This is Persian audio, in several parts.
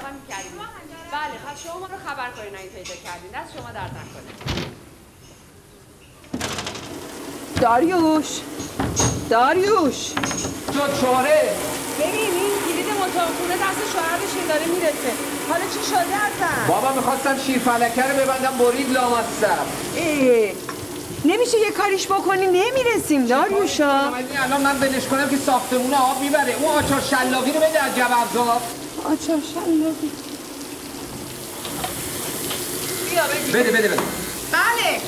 اصلا می‌کردیم. بله پس شما ما رو خبر کنین اگه پیدا کردین. دست شما درد نکنه. داریوش چاره ببین این کلید اتاق خونه دست شوهرش داره میرسه. حالا چی شده اصلا؟ بابا میخواستم شیرفلکه رو ببندم برید لامصب. نمیشه یه کاریش بکنی نمیرسیم داریوشا. الان من بلش کنم که ساختمون آب میبره. اون آچار شلاقی رو بده از جوابزاد. آچار شلاقی بده بله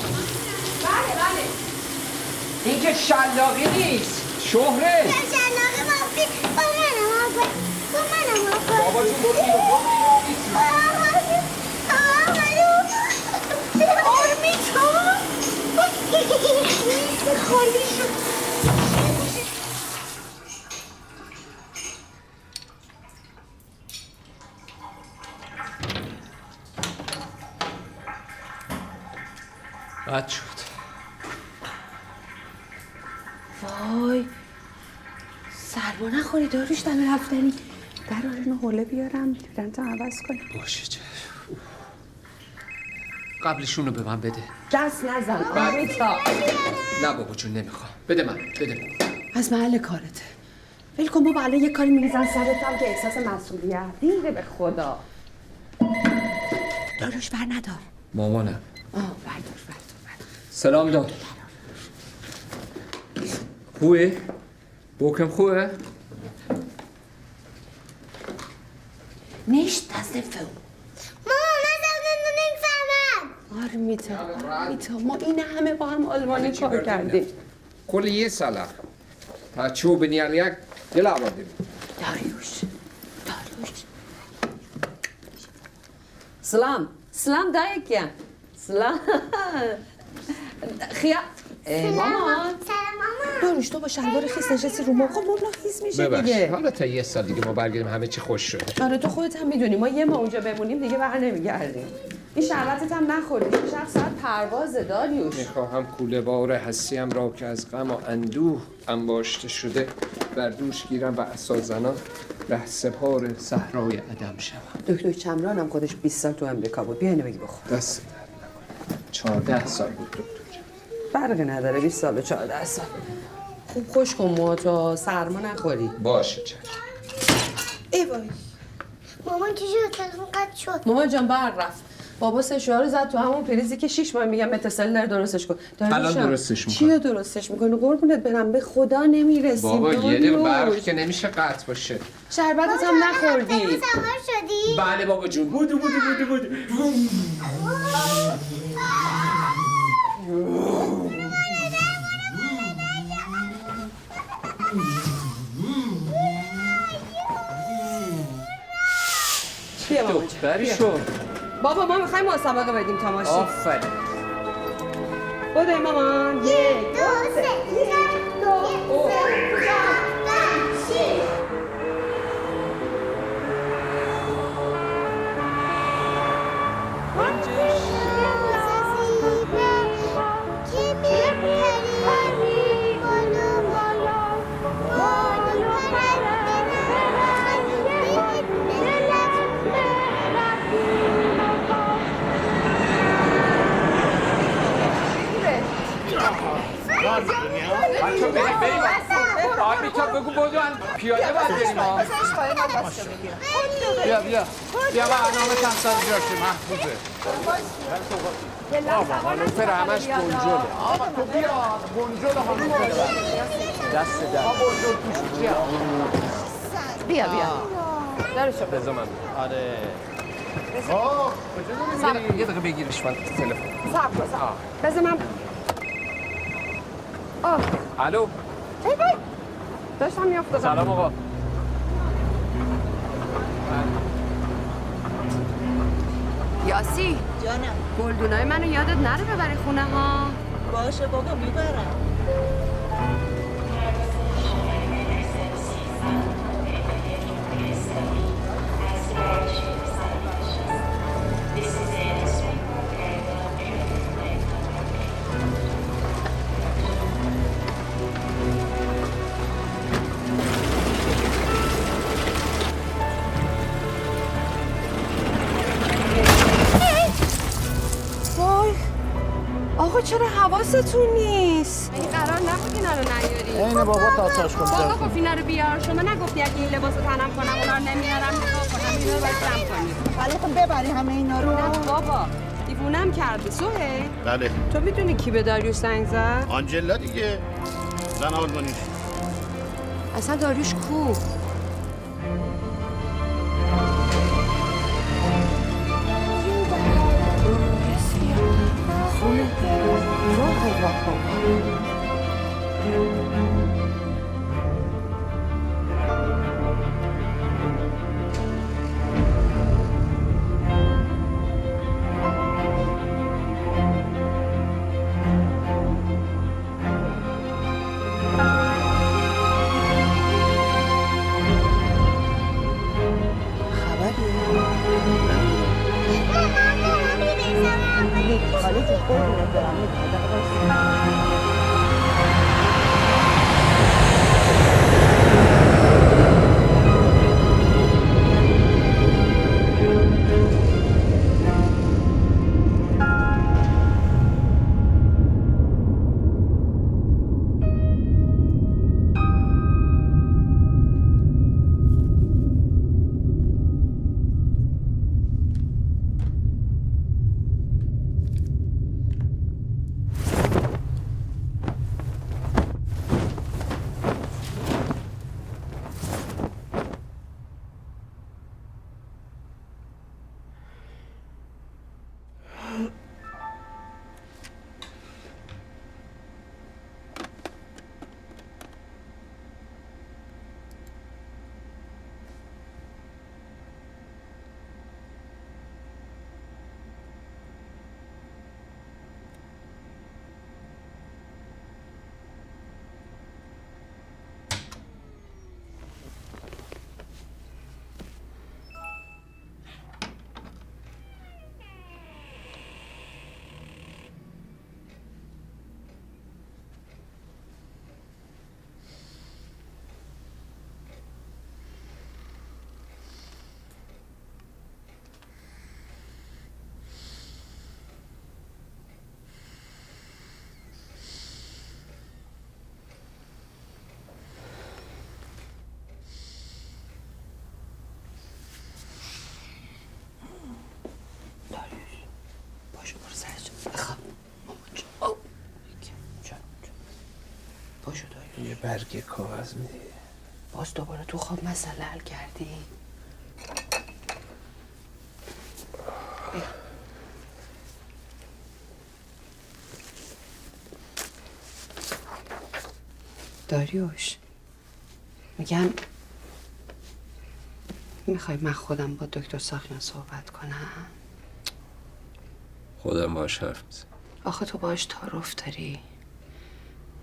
این که شلاقی نیست شهره. شلاقی مافی با منم بابا جون برو بیرون خالی شد. بد شد. وای سرما نخوری داروش دم رفتنی. در آرنو حوله بیارم تا عوض کنم. باشه چه قبلشون رو به من بده. دست نزن آمیتا. نه بابا جون نمیخوام. بده من. از محل کارته. ول کن بابا الان یه کاری میریزن سرتم که احساس مسئولیت. دیره به خدا. داروش بر ندار. مامانم. بردار. سلام داد. خوبه؟ بوکم خوبه؟ نیشت از نفهم. ماما من زبان نمیفهمم. آرمیتا ما این همه با هم آلمانی کار کردیم. کل یه ساله تا چو بنیان یک دل آوردیم. داریوش سلام دایکیان سلام خیا مامان سلام ماما. داروش تو با شلوار خیس نشستی رو موقع مولا خیس میشه ببخش دیگه. حالا تا یه سال دیگه ما برگردیم همه چی خوش شده. آره تو خودت هم میدونی ما یه ماه اونجا بمونیم دیگه بر نمیگردیم. این شربتت هم نخوری. 6 ساعت پروازه داریوش. میخواهم کوله بار هستیم را که از غم و اندوه انباشته شده بر دوش گیرم و عصا زنان ره سپار صحرای عدم شوم. دکتر چمران هم خودش 20 سال تو امریکا بود. بیا اینو بگی بخور. دست در نکنه. 14 سال بود دکتر جان. فرقی نداره 20 سال و 14 سال. خوب خوش کن موهاتو سرما نخوری. باشه چشم. ای وای مامان چی شد؟ تلفن قطع شد. مامان جان برق رفت. بابا سشوار رو زد تو همون پریزی که 6 ماه میگم متصل در درستش کن. الان درستش میکنم. چی رو درستش میکنی؟ قربونت برم به خدا نمیرسیم. بابا یه دقیقه برق که نمیشه قطع باشه. شربتت هم نخوردی. سوار شدی؟ بله بابا جون. بودو. بیا مامان جان. دختری شد. بابا ما میخوایم مسابقه بدیم تماشی. آفرین. بودای مامان. 1 2 3 آرمیتا بگو بودن پیاده باید بریم ها. بیا برنامه تمثال جاشه محفوظه. بابا هانوفر همش بنجله. آقا تو بیا بنجل هانوفر دست در بیا دارشو بذار من. آره یه دقیقه بگیرش من تلفن. صبر کن بذار من الو ای وای داشتم میافتادم. سلام آقا. یاسی جانم گلدونای منو یادت نره ببری خونه ها. باشه بابا میبرم. آقا چرا حواستون نیست؟ این قرار نبود اینا رو نیاری. اینه بابا تاتاش کن. بابا گفت اینا رو بیار. شما نگفتی اگه این لباس رو تنم کنم اونا رو نمیارم نگاه کنم اینا رو باید جمع کنیم. ولی خب ببری همه اینا رو. نه بابا دیوونم کرده. سهیل بله. تو میدونی کی به داریوش زنگ زد؟ آنجلا دیگه. زن آلمانیش. اصلا داریوش کو؟ خاله جون قربونت برم می‌خوام. یه برگ کاغذ میدی؟ باز دوباره تو خواب مسئله حل کردی؟ داریوش میگم میخوای من خودم با دکتر ساخیان صحبت کنم؟ خودم باش حرف میزنم. آخه تو باش تعارف داری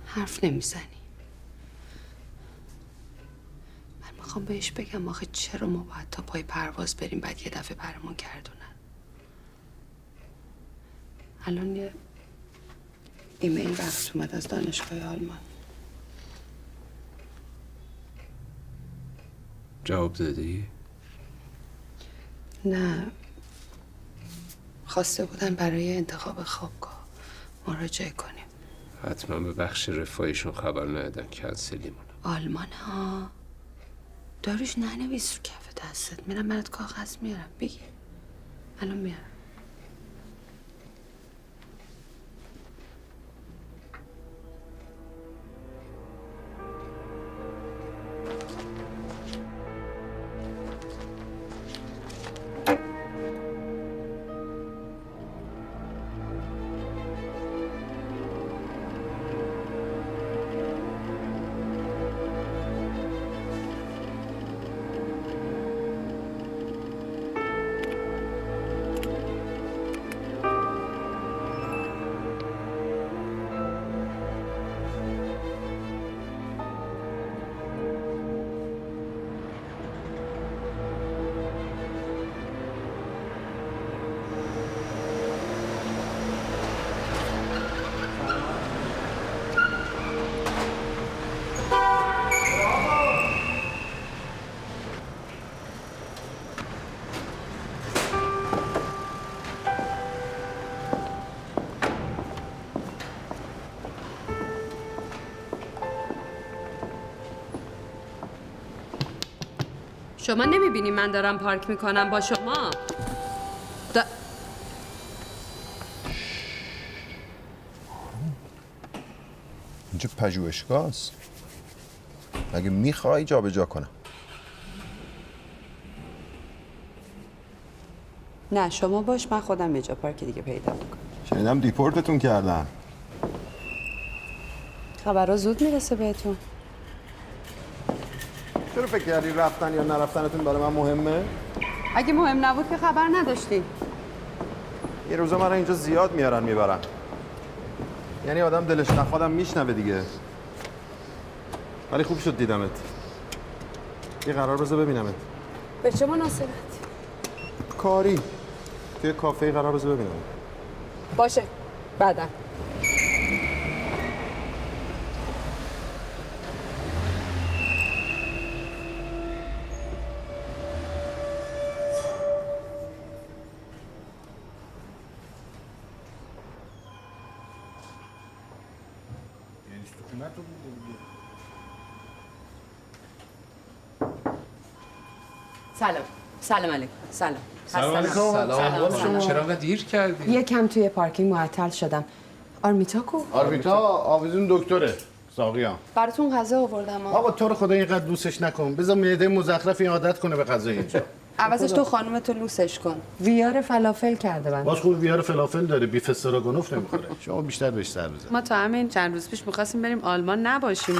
حرف نمیزنی. من میخوام بهش بگم آخه چرا ما باید تا پای پرواز بریم بعد یه دفعه برمون گردونن. الان یه ایمیل رفت اومد از دانشگاه آلمان. جواب دادی؟ نه خواسته بودن برای انتخاب خوابگاه مراجعه کنیم. حتما به بخش رفاهیشون خبر ندادن کنسلیمون. آلمان ها داروش ننویس رو کف دستت. میرم برات کاغذ میارم بگی. الان میارم. شما نمیبینی من دارم پارک میکنم با شما؟ اینجا پژوهشگاه است. اگه میخوای جابجا کنم. نه شما باش، من خودم یه جا پارک دیگه پیدا میکنم. شنیدم دیپورتتون کردن. خبرها زود میرسه بهتون. چرا فکر کردی رفتن یا نرفتنتون برای من مهمه؟ اگه مهم نبود که خبر نداشتی. یه روزا من اینجا زیاد میارن میبرن. یعنی آدم دلش نخوادم میشنوه دیگه. ولی خوب شد دیدمت. یه قرار بذار ببینمت. به چه مناسبت؟ کاری. توی کافه قرار بذار ببینمت. باشه بعدا. سلام علیکم. سلام. چرا انقدر دیر کردی؟ یکم توی پارکینگ معطل شدم. آرمیتا کو؟ آرمیتا آویزون دکتره ساقیان. براتون غذا آوردم. بابا تو رو خدا اینقدر دوستش نکن. بذار معده مزخرف این عادت کنه به غذا اینجا. عوضش تو خانومتو لوسش کن. ویار فلافل کرده بنده. باز خوب ویار فلافل داره، بیف استراگونوف نمیخوره. شما بیشتر بهش سر بزن. ما تا همین چند روز پیش میخواستیم بریم آلمان نباشیم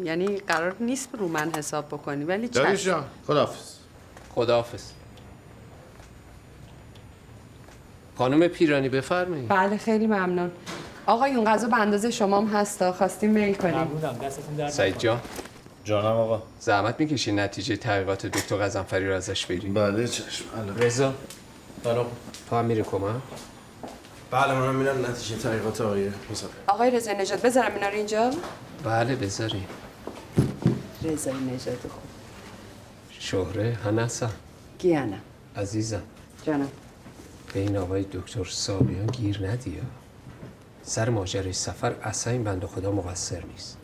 یعنی قرار نیست رو من حساب بکنی ولی داریوش جان خداحافظ. خداحافظ. خانم پیرانی بفرمایید. بله خیلی ممنون. آقایون غذا به اندازه شما هم هستا، خواستیم میل کنیم. سعید جان جانم آقا. زحمت میکشی نتیجه تحقیقات دکتر قزنفری رو ازش بگیریم؟ بله چشم. رضا تو هم میری کمک؟ بله منم میرم نتیجه تحقیقات آقای مصطفی. آقای رضا نژاد بذارم اینا رو اینجا؟ بله بذاری. رضا نژاد خوب. شهره هنسا گیانا عزیزم جانم. به این آقای دکتر ساقیان گیر ندیا. سر ماجرای سفر اصلا این بنده خدا مقصر نیست.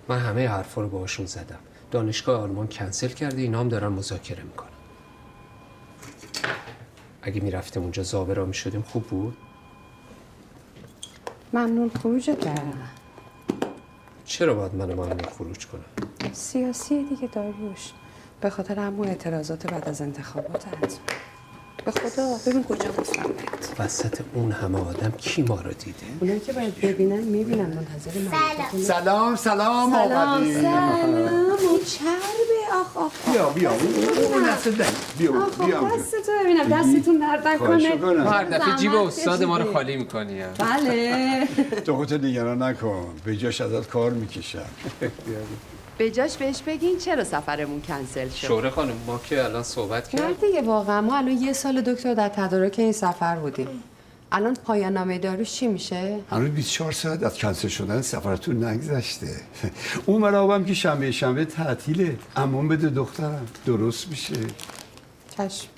من همه حرفا رو باهاشون زدم. دانشگاه آلمان کنسل کرده، اینا هم دارن مذاکره میکنن. اگه میرفتیم اونجا زابرا میشدیم خوب بود. ممنون خروجت کردم. چرا باید من ممنون خروج کنم؟ سیاسی دیگه داریوش. به خاطر همون اعتراضات بعد از انتخابات حتما. به خدا ببین کجا گفتم بهت. وسط اون همه آدم کی ما رو دیده؟ اونایی که باید ببینن میبینن. منتظر من. سلام سلام اون چربه. آخ آخ بیا اون دست ده. بیا دستتو ببینم. دستتون درد نکنه. تو هر دفعه جیب استاد ما رو خالی میکنی. بله. تو خودت نگران نکن، به جاش ازت کار میکشم. به جاش بهش بگین چرا سفرمون کنسل شد. شوره خانم ما که الان صحبت نه کردیم. دیگه واقعا ما الان یه سال دکتر در تدارک این سفر بودیم. الان پایان نامه داروش چی میشه؟ هنوز 24 ساعت از کنسل شدن سفرتون نگذشته. اون مرابم که شنبه تعطیله. امان بده دخترم درست میشه. چشم.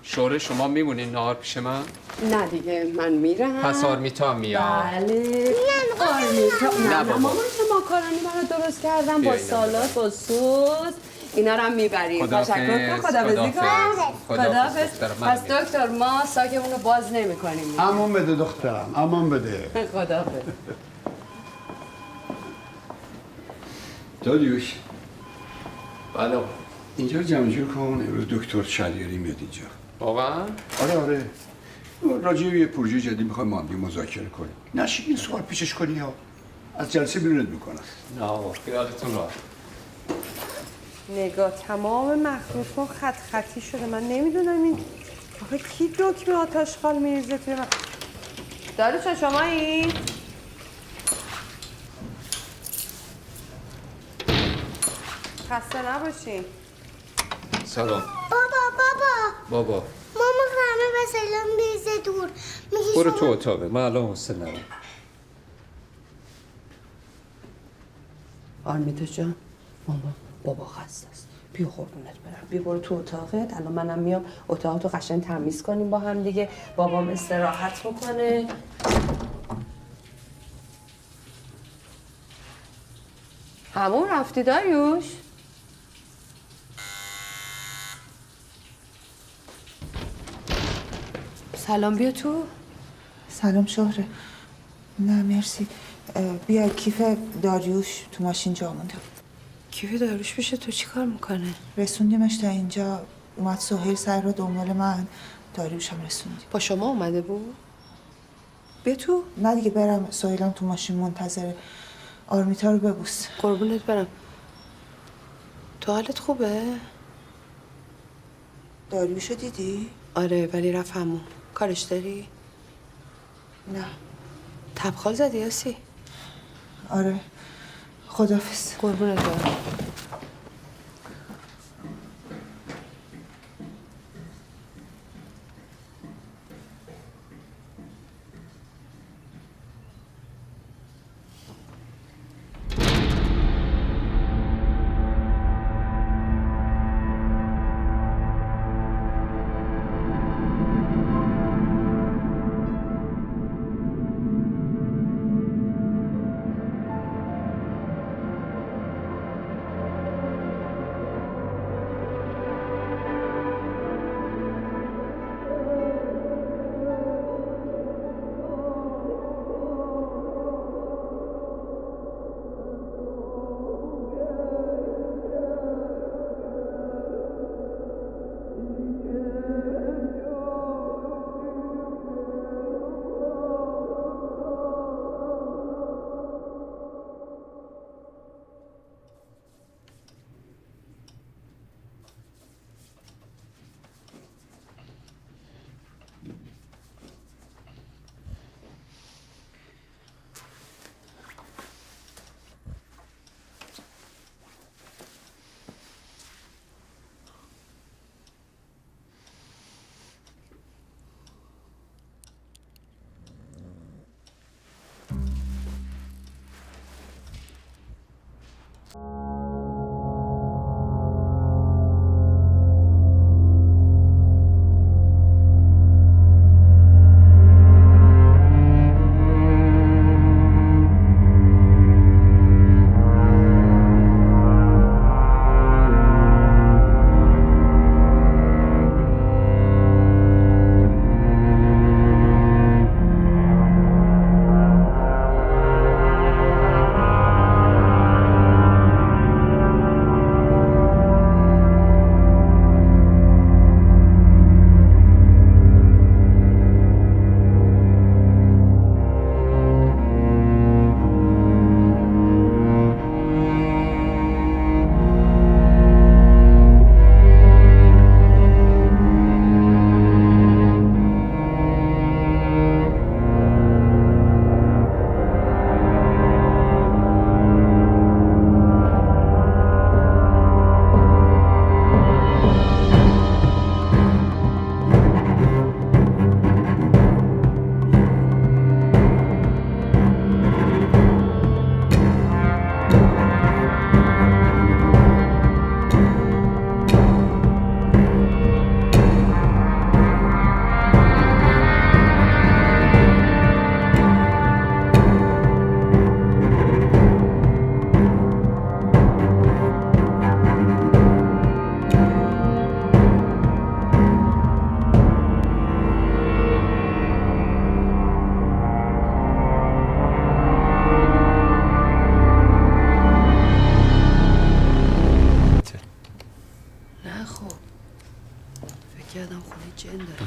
شوره شما میمونین نهار پیش من؟ نه دیگه من میرم. پس آرمیتا میاد. بله. آرمیتا. نه نه بابا. مامان که ماکارونی برای درست کردم با بیا اینا سالاد و سس. اینا رو هم میبریم. تشکر کن. خداحافظی کن. خداحافظ. پس دکتر ما ساکمون رو باز نمی‌کنیم. امان بده دخترم امان بده. خداحافظ. داریوش بله اینجا رو جمع جور کن. امروز دکتر شریاری میاد اینجا. واقعا؟ آره راجع به یه پروژه جدید میخوایم ما هم مذاکره کنیم. نشی این سوال پیشش کنی ها. از جلسه بیرونت میکنم. نه آقا خیالتون راحت. نگاه تمام مخروط‌ها خط خطی شده. من نمیدونم این آخه کی دکمه آتشخال میریزه توی من. داروش شمایی؟ خسته نباشین. سلام. بابا بابا ماما همه به سلام میزه دور میگه برو تو اتاقه من الان حوصله ندارم. آرمیتا جان بابا خسته است. بیا قربونت برم. بیا برو تو اتاقت. الان منم میام اتاقتو قشنگ تمیز کنیم با هم دیگه. بابام استراحت میکنه. همون رفتی داریوش؟ سلام، بیا تو. سلام شهره. نه مرسی. بیا کیف داریوش تو ماشین جا مونده. کیف داریوش پیش تو چی کار میکنه؟ رسوندیمش تا اینجا. اومد سهیل سر رو دنبال من. داریوش هم رسوندیم. با شما اومده بود؟ بیا تو. نه دیگه برم، سهیلم تو ماشین منتظره. آرمیتا رو ببوس. قربونت برم. تو حالت خوبه؟ داریوشو دیدی؟ آره ولی رفت همون. کارش داری؟ نه. تبخال زدی یاسی؟ آره. خداحافظ. قربونت برم.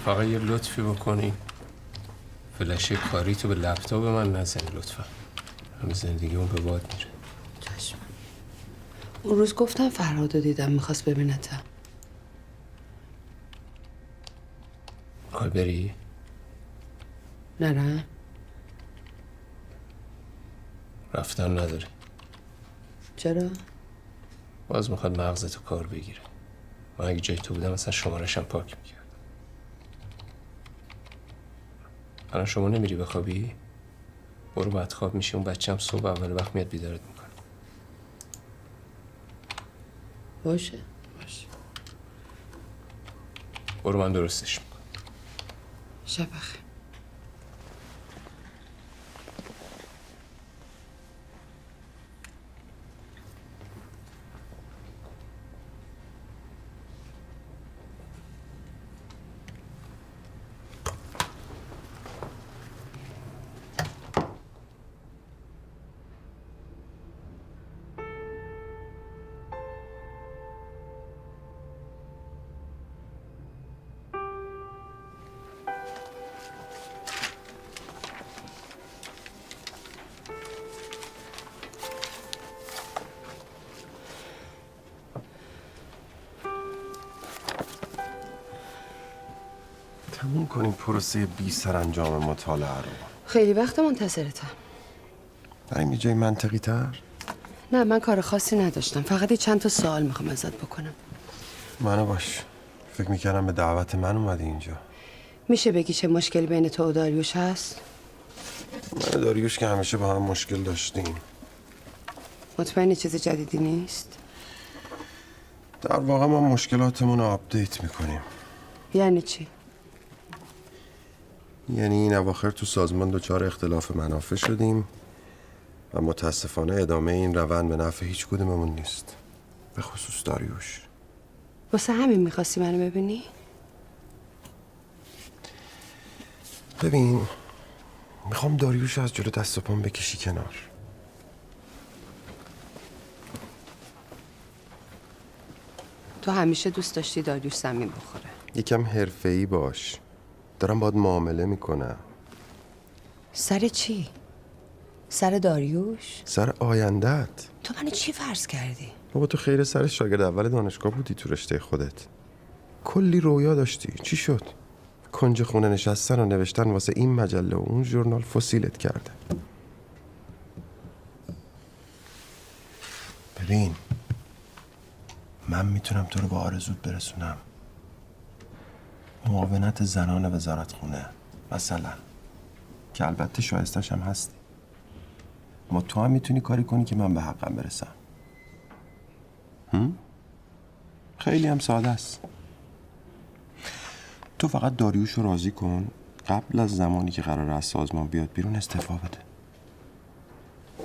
فقط یه لطفی بکنی فلشه کاری تو به لپتاپ من نزنی لطفا. همه زندگیمون به باد میره. چشم. اون روز گفتم فرهادو دیدم میخواست ببینتم. آی بری؟ نرم؟ رفتن نداری. چرا؟ باز میخواد مغزتو کار بگیره. من اگه جای تو بودم مثلا شمارشم پاک میکرد. الان شما نمیری بخوابی؟ برو بعد خواب میشی، اون بچه هم صبح اول وقت میاد بیدارت میکنه. باشه. برو من درستش میکنم. شب بخیر. تموم کنیم پروسه بی سرانجام مطالعه رو. خیلی وقت منتظرتم. بریم یه جای منطقی تر. نه من کار خاصی نداشتم، فقط چند تا سوال میخوام ازت بکنم. منو باش. فکر میکردم به دعوت من اومدی اینجا. میشه بگی چه مشکلی بین تو و داریوش هست؟ من و داریوش که همیشه با هم مشکل داشتیم. مطمئنی چیز جدیدی نیست؟ در واقع ما مشکلاتمون رو آپدیت میکنیم. یعنی چی؟ یعنی این اواخر تو سازمان دچار اختلاف منافع شدیم و متاسفانه ادامه این روند به نفع هیچ کدوممون نیست، به خصوص داریوش. واسه همین میخواستی منو ببینی؟ ببین، میخوام داریوش از جلو دست و پام بکشی کنار. تو همیشه دوست داشتی داریوش زمین بخوره. یکم حرفه‌ای باش. دارم باید معامله میکنم. سر چی؟ سر داریوش؟ سر آینده‌ات. تو منو چی فرض کردی؟ بابا تو خیر سر شاگرد اول دانشگاه بودی تو رشته خودت. کلی رویا داشتی. چی شد؟ کنج خونه نشستن و نوشتن واسه این مجله و اون ژورنال فسیلت کرده. ببین، من میتونم تو رو به آرزوت برسونم. معاونت زنان وزارت خونه مثلا، که البته شایستش هم هستی. اما تو هم میتونی کاری کنی که من به حقم برسم. خیلی هم ساده است. تو فقط داریوش رو راضی کن قبل از زمانی که قراره از سازمان بیاد بیرون استعفا بده.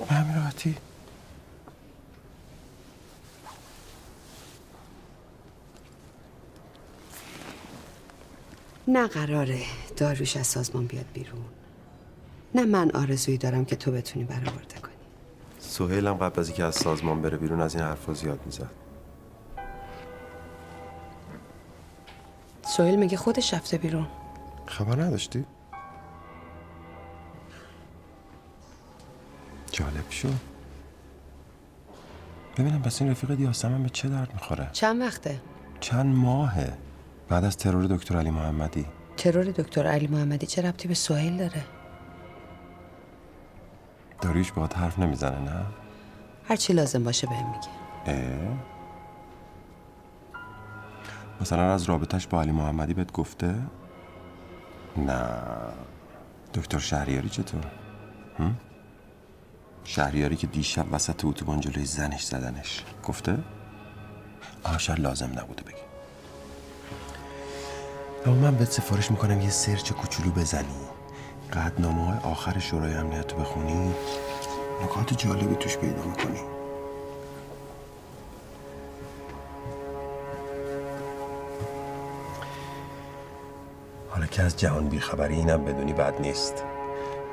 به همین راحتی. نه قراره داریوش از سازمان بیاد بیرون. نه من آرزویی دارم که تو بتونی برآورده کنی. سهیل هم قبل از اینکه از سازمان بره بیرون از این حرفا زیاد میزد. سهیل میگه خودش رفته بیرون. خبر نداشتی؟ جالب شد. ببینم پس این رفیق یاسمن به چه درد میخوره؟ چند وقته؟ چند ماهه. بعد از ترور دکتر علی محمدی. ترور دکتر علی محمدی چه ربطی به سهیل داره؟ داریوش باهات حرف نمیزنه نه؟ هر چی لازم باشه بهم میگه. مثلا از رابطش با علی محمدی بهت گفته؟ نه. دکتر شهریاری چطور؟ شهریاری که دیشب وسط اتوبان جلوی زنش زدنش گفته؟ شاید لازم نبوده بگی. اما من بهت سفارش میکنم یه سرچ کوچولو بزنی، قطعنامه های آخر شورای امنیت رو بخونی، نکات جالبی توش پیدا میکنی. حالا که از جهان بیخبری اینم بدونی بد نیست.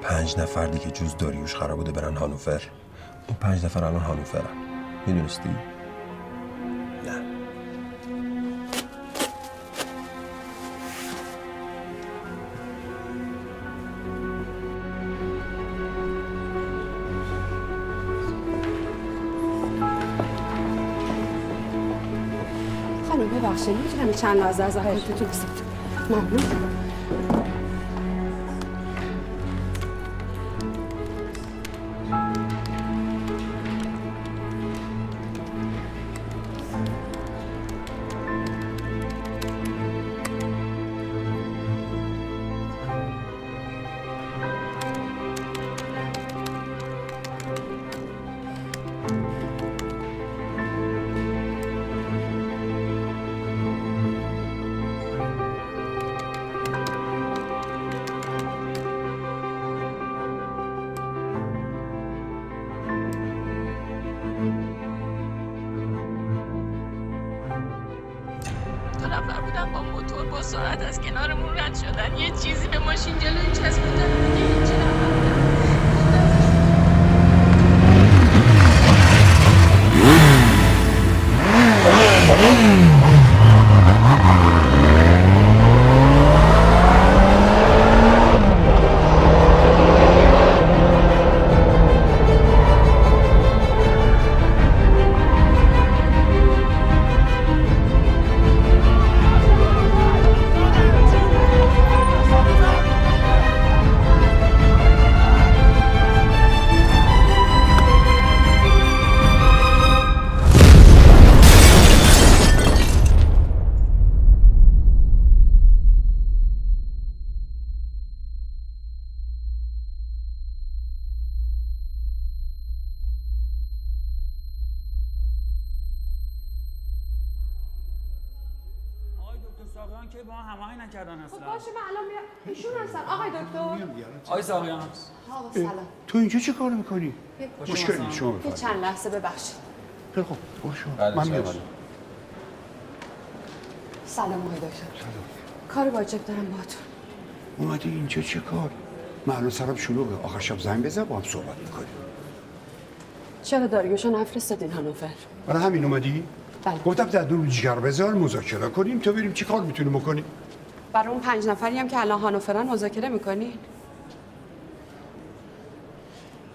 5 نفر دیگه جز داریوش قرار بوده برن هانوفر. اون 5 نفر الان هانوفرن. میدونستی؟ نه. خانم ببخشید میتونم چند لحظه از حضرتتون بسید؟ ممنون. نفر بودن با موتور با سرعت از کنارمون رد شدن. یه چیزی به ماشین جلوی چسبوندن. دیگه هیچی نفهمیدم. دکتران که با هم هماهنگ نکردن اصلا. خب باشه من الان میام. ایشون هستن آقای دکتر. آقای ساقیان. ها سلام. تو اینجا چه کار میکنی؟ مشکل نیست شما یه بفرمایید. چند لحظه ببخشید. خیلی خوب باشه من میام. سلام آقای دکتر. کار واجب دارم باهاتون. اومدی اینجا چه کار؟ من الان سرم شلوغه. آخر شب زنگ بزن با هم صحبت میکنیم. چرا داریوشو نفرستادین هانوفر؟ برای همین اومدی؟ بله. گفتم در دور جگر بذار مذاکره کنیم تا بریم چی کار میتونیم بکنیم. برای اون 5 نفری هم که الان هانوفرن مذاکره میکنین؟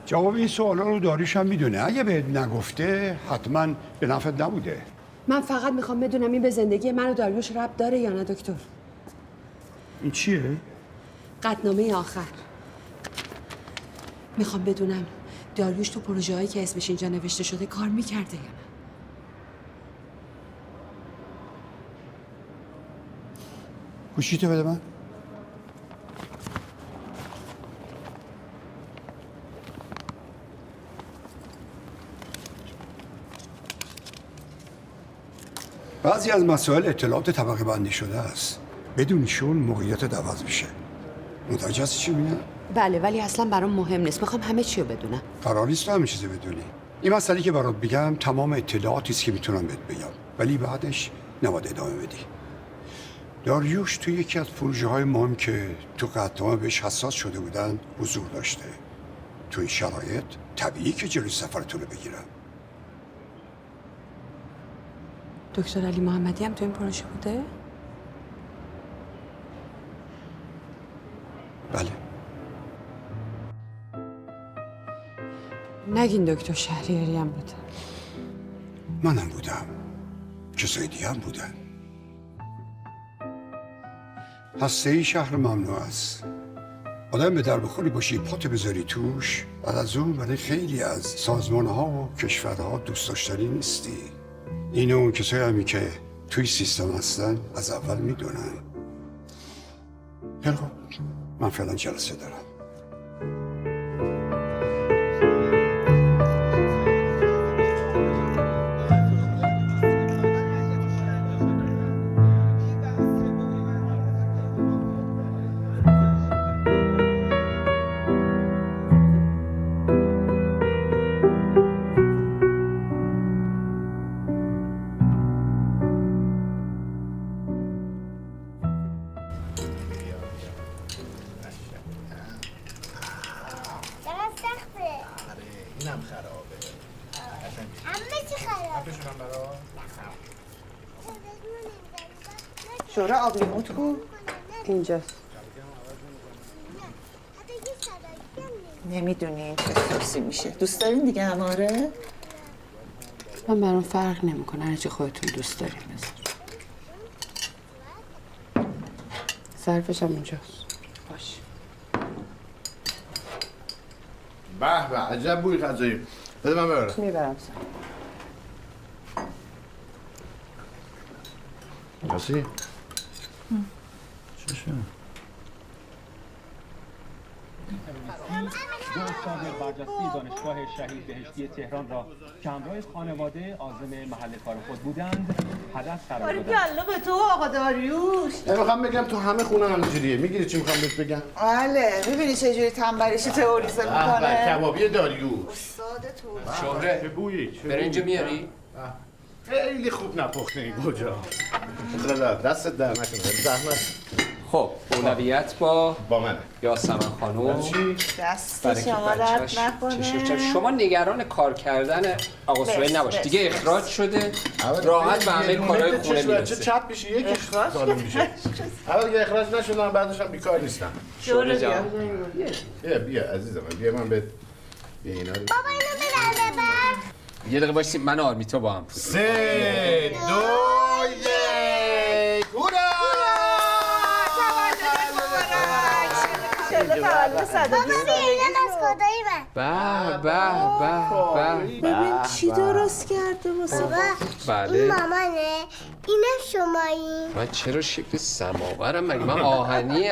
جواب این سوالا رو داریوش هم میدونه. اگه بهت نگفته حتما به نفعت نبوده. من فقط میخوام بدونم این به زندگی من و داریوش ربط داره یا نه دکتر؟ این چیه؟ قطعنامه آخر. میخوام بدونم داریوش تو پروژه هایی که اسمش اینجا نوشته شده کار میکرده یا نه؟ گوشیتو بده من. بعضی از مسائل اطلاعات طبقه بندی شده است. بدون ایشون موقعیت عوض میشه. متوجه هستی چی میگم؟ بله ولی اصلا برام مهم نیست. میخوام همه چی رو بدونم. قرار نیست تو همه چیزو بدونی. این مسئله که برات بگم تمام اطلاعاتی است که میتونم بهت بگم. ولی بعدش نباید ادامه بدی. داریوش توی یکی از پروژه های مهم که تو قطعنامه بهش حساس شده بودن حضور داشته. تو این شرایط طبیعی که جلوی سفرتون رو بگیرم. دکتر علی محمدی هم تو این پروژه بوده؟ بله. نگین دکتر شهریاری هم بوده. منم بودم. کسای دیگه هم بودن. هسته شهر ممنوع است. آدم به در بخوری باشی پات بذاری توش بعد از اون برای خیلی از سازمان‌ها و کشورها دوست داشتنی نیستی. این اون کسایی همی که توی سیستم هستن از اول میدونن. خیلی خوب من فعلا جلسه دارم. چقدر سخته. اینم خرابه. همه چی خرابه. شورا آبلیموت کو؟ اینجاست. نمیدونین چه سوسی میشه. دوست دارین دیگه هماره؟ من برام فرق نمیکنه هر چی خودتون دوست دارین بذار. ظرفش هم اونجاست. باشه. به به عجب بوی غذایی. بده من ببرم. میبرم سر. راستی؟ چه شد؟ دو استاد برجسته دانشگاه شهید بهشتی تهران را که همراه خانواده عازم محل کار خود بودند هدف قرار دادند. یالا به تو آقا داریوش. میخوام بگم تو همه خونه همینجوریه. میگیری چی میخوام بهت بگم؟ بله میبینی چجوری تنبلیشو تئوریزه به میکنه. کبابی داریوش. استاد تو. شهره چه بویی؟ چه برنج بویی؟ میاری؟ خیلی خوب نپخته این کجا. خدا دستت در نکنه. زحمت. خب اولویت با منه. یاسمن خانم. چی؟ دست برای که شما درد بچه‌ش نکنه. چشم. شما نگران کار کردن آقا سهیل نباشید. دیگه اخراج شده. راحت به همه کارهای خونه بچه میرسه. چپ میشه یکیش سالم میشه. اول که اخراج نشدم بعدش هم بیکار نیستم. شوره جان. بیا عزیزم بیا من بهت بیا اینا رو. بابا اینو بدن ببر. یه دقیقه باشید من و آرمیتا با هم. 3 2 1 هورا! بابا بیایید از خدای من. به ببین چی درست کرده واسه بابا بله. این مامانه اینم شمایی. من چرا شکل سماورم مگه من آهنیم؟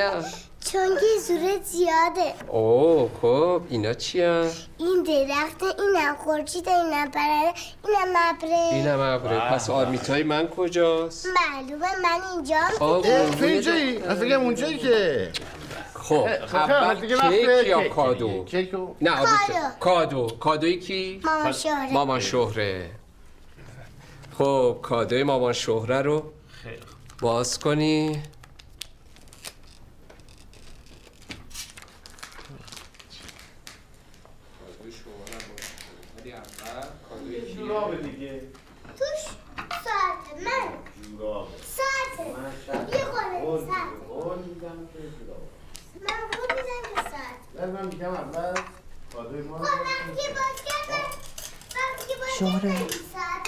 چون که زورت زیاده. اوه خب اینا چی هم؟ این درخت، اینم خورشید، اینم پرنده، اینم ابره. اینم ابره. پس آرمیتای من کجاست؟ معلومه من اینجام. تو اینجایی؟ من فکرم اونجایی که خب اول کیک یا کادو؟ کیکو؟ نه کادو. کادوی کی؟ مامان شهره. مامان شهره. خب کادوی مامان شهره رو باز کنی. توش ساعت من. ساعت. یه خونه ساعت. من خود میزن که ساعت. من میگم اول کادوی ما وقتی که باز کرده. وقتی که باز شهره. کرده. ساعت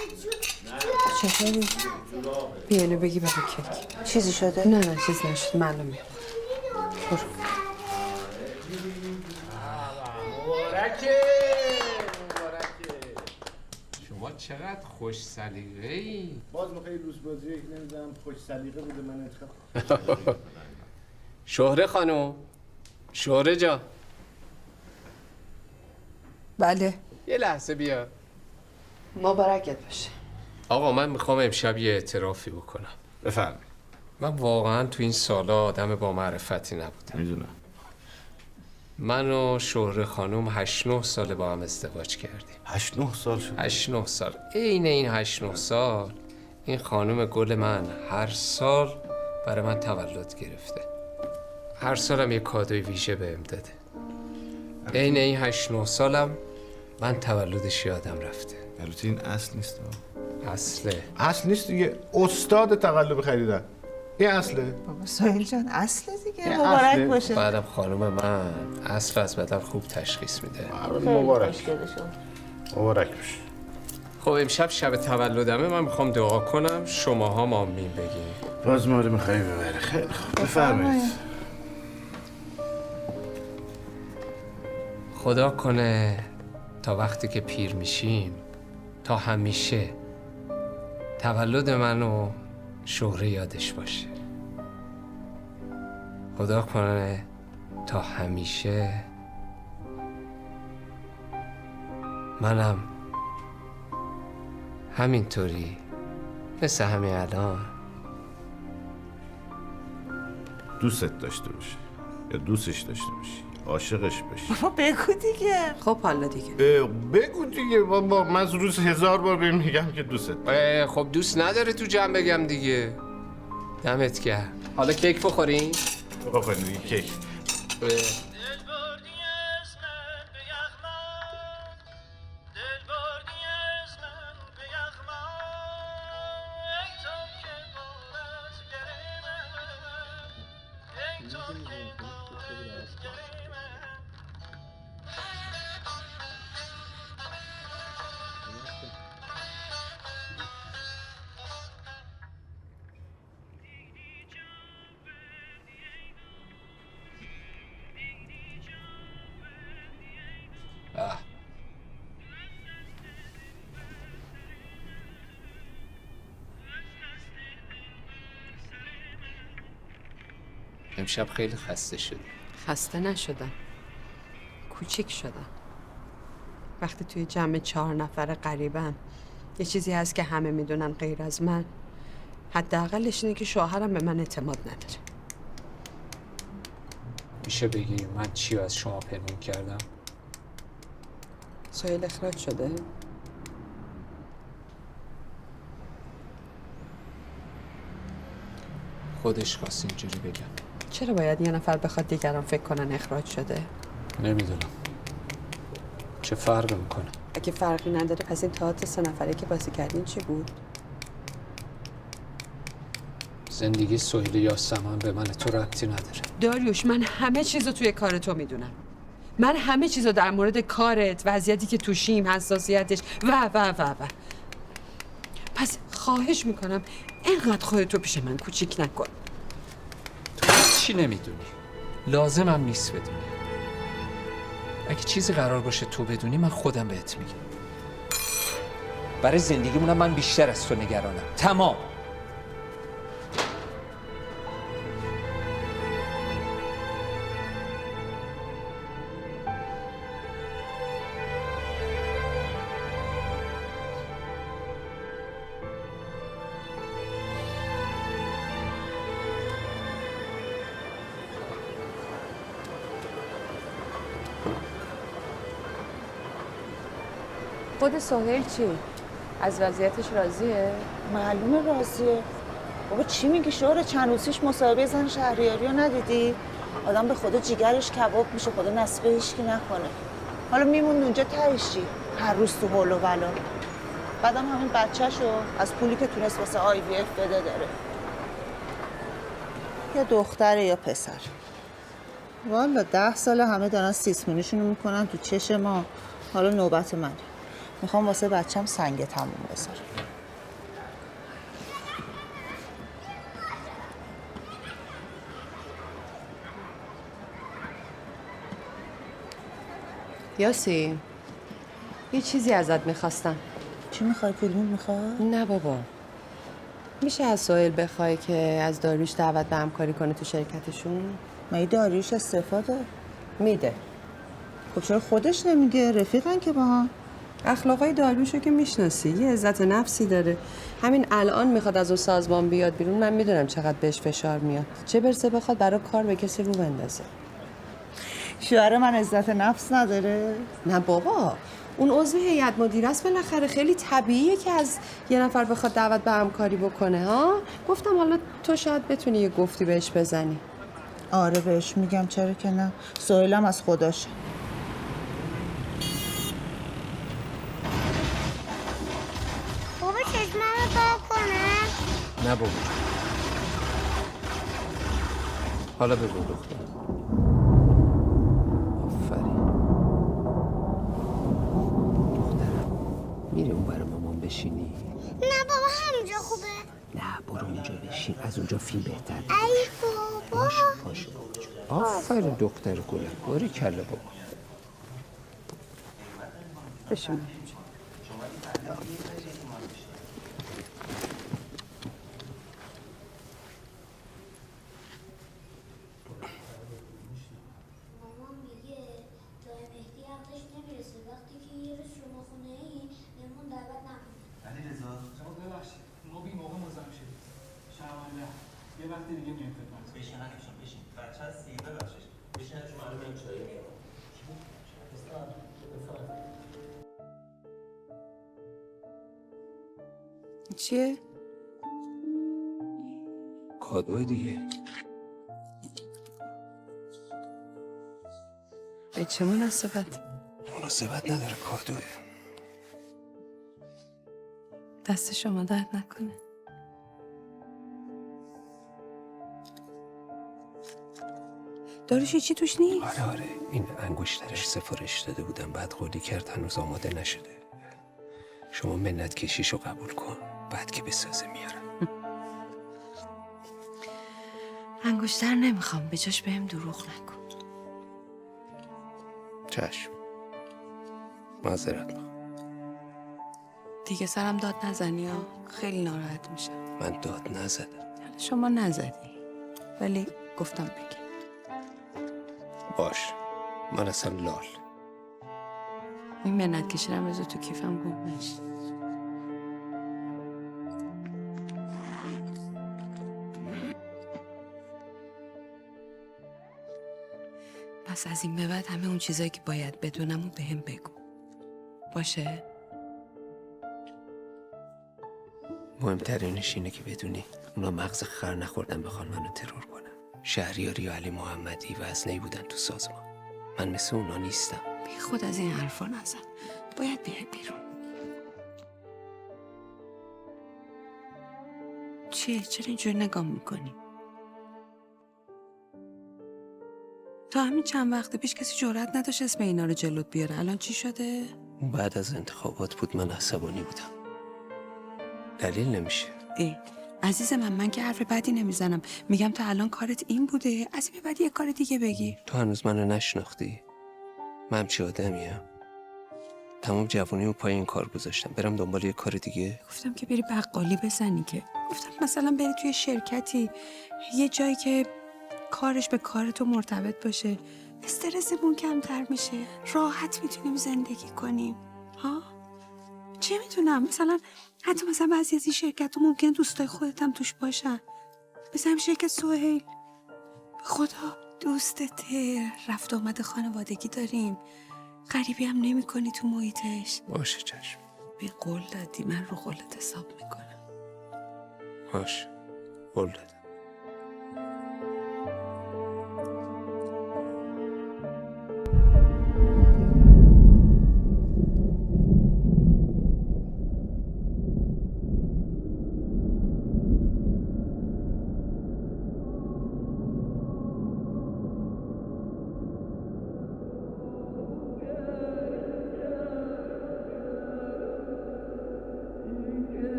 چطوری؟ بیا اینو بگی برای کیک. چیزی شده؟ نه چیز نشد. معلوم میاد. شما چقدر خوش سلیقه ای. باز میخوایی روز بازی نمیدونم خوش سلیقه بوده من انتخاب. شهره خانم. شهره جان. بله. یه لحظه بیا. مبارکت باشه. آقا من میخوام امشب یه اعترافی بکنم. بفرمایید. من واقعا تو این سالا آدم با معرفتی نبودم. میدونم. من و شهره خانم 8-9 ساله با هم ازدواج کردیم. 8-9 سال شد. 8-9 سال. عین این 8-9 سال این خانم گل من هر سال برای من تولد گرفته. هر سالم یه کادوی ویژه بهم داده. عین این 8-9 سالم من تولدش یادم رفته. البته این اصل نیست. اصله. اصل نیست دیگه. استاد تقلب خریدن. این اصله. بابا سهیل جان اصل دیگه. یه مبارک اصله. باشه. بعدم خانم من اصل از بدن خوب تشخیص میده. مبارک. مبارک باشه. خب امشب شب تولدمه. من میخوام دعا کنم شماها آمین بگین. باز ما رو میخوایی ببری. خیلی خوب. بفرمایید. خدا کنه تا وقتی که پیر میشیم تا همیشه تولد منو شهره یادش باشه. خدا کنه تا همیشه منم همینطوری مثل همین الان دوستت داشته باشه یا دوستش داشته باشی. عاشقش باشی. بابا بگو دیگه. خب حالا دیگه. بگو دیگه بابا. من روز 1000 بار بهم میگم که دوستت دارم. خب دوست نداره تو جمع بگم دیگه. دمت گرم. حالا کیک بخورین؟ بخورین دیگه کیک. امشب خیلی خسته شدی. خسته نشدم. کوچیک شدم. وقتی توی جمع 4 نفر غریبم یه چیزی هست که همه میدونن غیر از من، حداقلش اینه که شوهرم به من اعتماد نداره. میشه بگی من چی از شما پنهون کردم؟ سهیل اخراج شده؟ خودش خواست اینجوری بگم. چرا باید یه نفر بخواد دیگران فکر کنن اخراج شده؟ نمیدونم. چه فرقی میکنه؟ اگه فرقی نداره پس این تئاتر 3 نفره که بازی کردین چی بود؟ زندگی سهیل یاسمن به من تو ربطی نداره. داریوش من همه چیزو توی کار تو میدونم. من همه چیزو در مورد کارت، وضعیتی که توشیم، حساسیتش و پس خواهش میکنم اینقدر خودتو پیش من کوچیک نکن. تو چی نمیدونی؟ لازمم نیست بدونی. اگه چیزی قرار باشه تو بدونی من خودم بهت میگم. برای زندگیمونم من بیشتر از تو نگرانم. تمام. خود سهیل چی؟ از وضعیتش راضیه؟ معلومه راضیه. بابا چی میگی شوهر؟ چند روزیش مصاحبه زن شهریاری رو ندیدی؟ آدم به خدا جیگرش کباب میشه، خدا نصیب هیچکی نکنه. حالا میمون اونجا تهش چی؟ هر روز تو هول و بلا. بعدم همین بچه‌شو از پولی که تونست واسه IVF بده داره. یا دختره یا پسر. والا 10 سال همه دارن سیسمونیشونو میکنن تو چش ما. حالا نوبت منه. میخوام واسه بچم سنگ تموم بذارم. یاسی یه چیزی ازت میخواستم. چی میخوای؟ پولمون میخوای؟ نه بابا، میشه از سهیل بخوای که از داریوش دعوت به همکاری کنه تو شرکتشون؟ مگه داریوش استفاده؟ میده. خب چرا خودش نمیگه؟ رفیقن که با هم. اخلاقای داریوشو که میشناسی، یه عزت نفسی داره. همین الان میخواد از اون سازمان بیاد بیرون، من میدونم چقدر بهش فشار میاد، چه برسه بخواد برای کار به کسی رو بندازه. شوهر من عزت نفس نداره؟ نه بابا، اون عضو هیئت مدیره است، بالاخره خیلی طبیعیه که از یه نفر بخواد دعوت به همکاری بکنه. ها گفتم حالا تو شاید بتونی یه گفتی بهش بزنی. آره بهش میگم، چرا که نه. سهیلم از خداشه. بابا چشممو پاک کنه. نه بابا، حالا بگو دختر. آفرین دخترم، میری اون برای مامان بشینی؟ نه بابا همینجا خوبه. نه برو اونجا بشین، از اونجا فیلم بهتر. ای بابا. پاشو آفرین دختر گلم، باری کله بابا. بشین. یه وقتی دیگه میام خدمت. بشین نکشم، بشین. بچه هستی؟ ببخشید. بشین از معلومه این چایی میاد. چیه؟ کادوی دیگه. به چه مناسبت؟ مناسبت نداره، کادوه. دست شما درد نکنه. داروش چی توش نیست؟ آره این انگشترش سفارش داده بودم، بعد قولی کرد هنوز آماده نشده. شما منت کشیشو قبول کن، بعد که بسازه میارم. انگشتر نمیخوام، به جاش بهم دروغ نکن. چشم، معذرت میخوام. دیگه سرم داد نزنی ها، خیلی ناراحت میشم. من داد نزدم. شما نزدی، ولی گفتم بگی. باش، من اصلا لال. این منت کشیدم بذار تو کیفم گم نشه. پس از این به بعد همه اون چیزایی که باید بدونم و بهم بگو. باشه؟ مهمترینش اینه که بدونی اونا مغز خر نخوردن بخوان منو ترور کنن. شهریاری و علی محمدی وزنه‌ای بودن تو سازمان. من مثل اونا نیستم. بی خود از این حرفا نزن. باید بیای بیرون. چیه؟ چرا اینجوری نگاه میکنی؟ تا همین چند وقت پیش کسی جرئت نداشت اسم اینا رو جلوت بیاره. الان چی شده؟ بعد از انتخابات بود، من عصبانی بودم. دلیل نمیشه. عزیز من که حرف بدی نمیزنم. میگم تا الان کارت این بوده، از این به بعد یه کار دیگه بگیر. تو هنوز منو نشناختی. من چه آدمیم؟ تمام جوونیمو پای این کار گذاشتم، برم دنبال یه کار دیگه. گفتم که بری بقالی بزنی، که گفتم مثلا بری توی شرکتی، یه جایی که کارش به کار تو مرتبط باشه، استرسمون کمتر میشه، راحت میتونیم زندگی کنیم. ها؟ چه میتونم، مثلا حتی مثلا بعضی از این شرکت ها ممکن دوستای خودت هم توش باشن. مثلا شرکت سهیل، به خدا دوستته، رفت آمد خانوادگی داریم، غریبی هم نمی کنی تو محیطش. باشه چشم. به قول دادی، من رو قولت حساب میکنم. باشه قول دادم.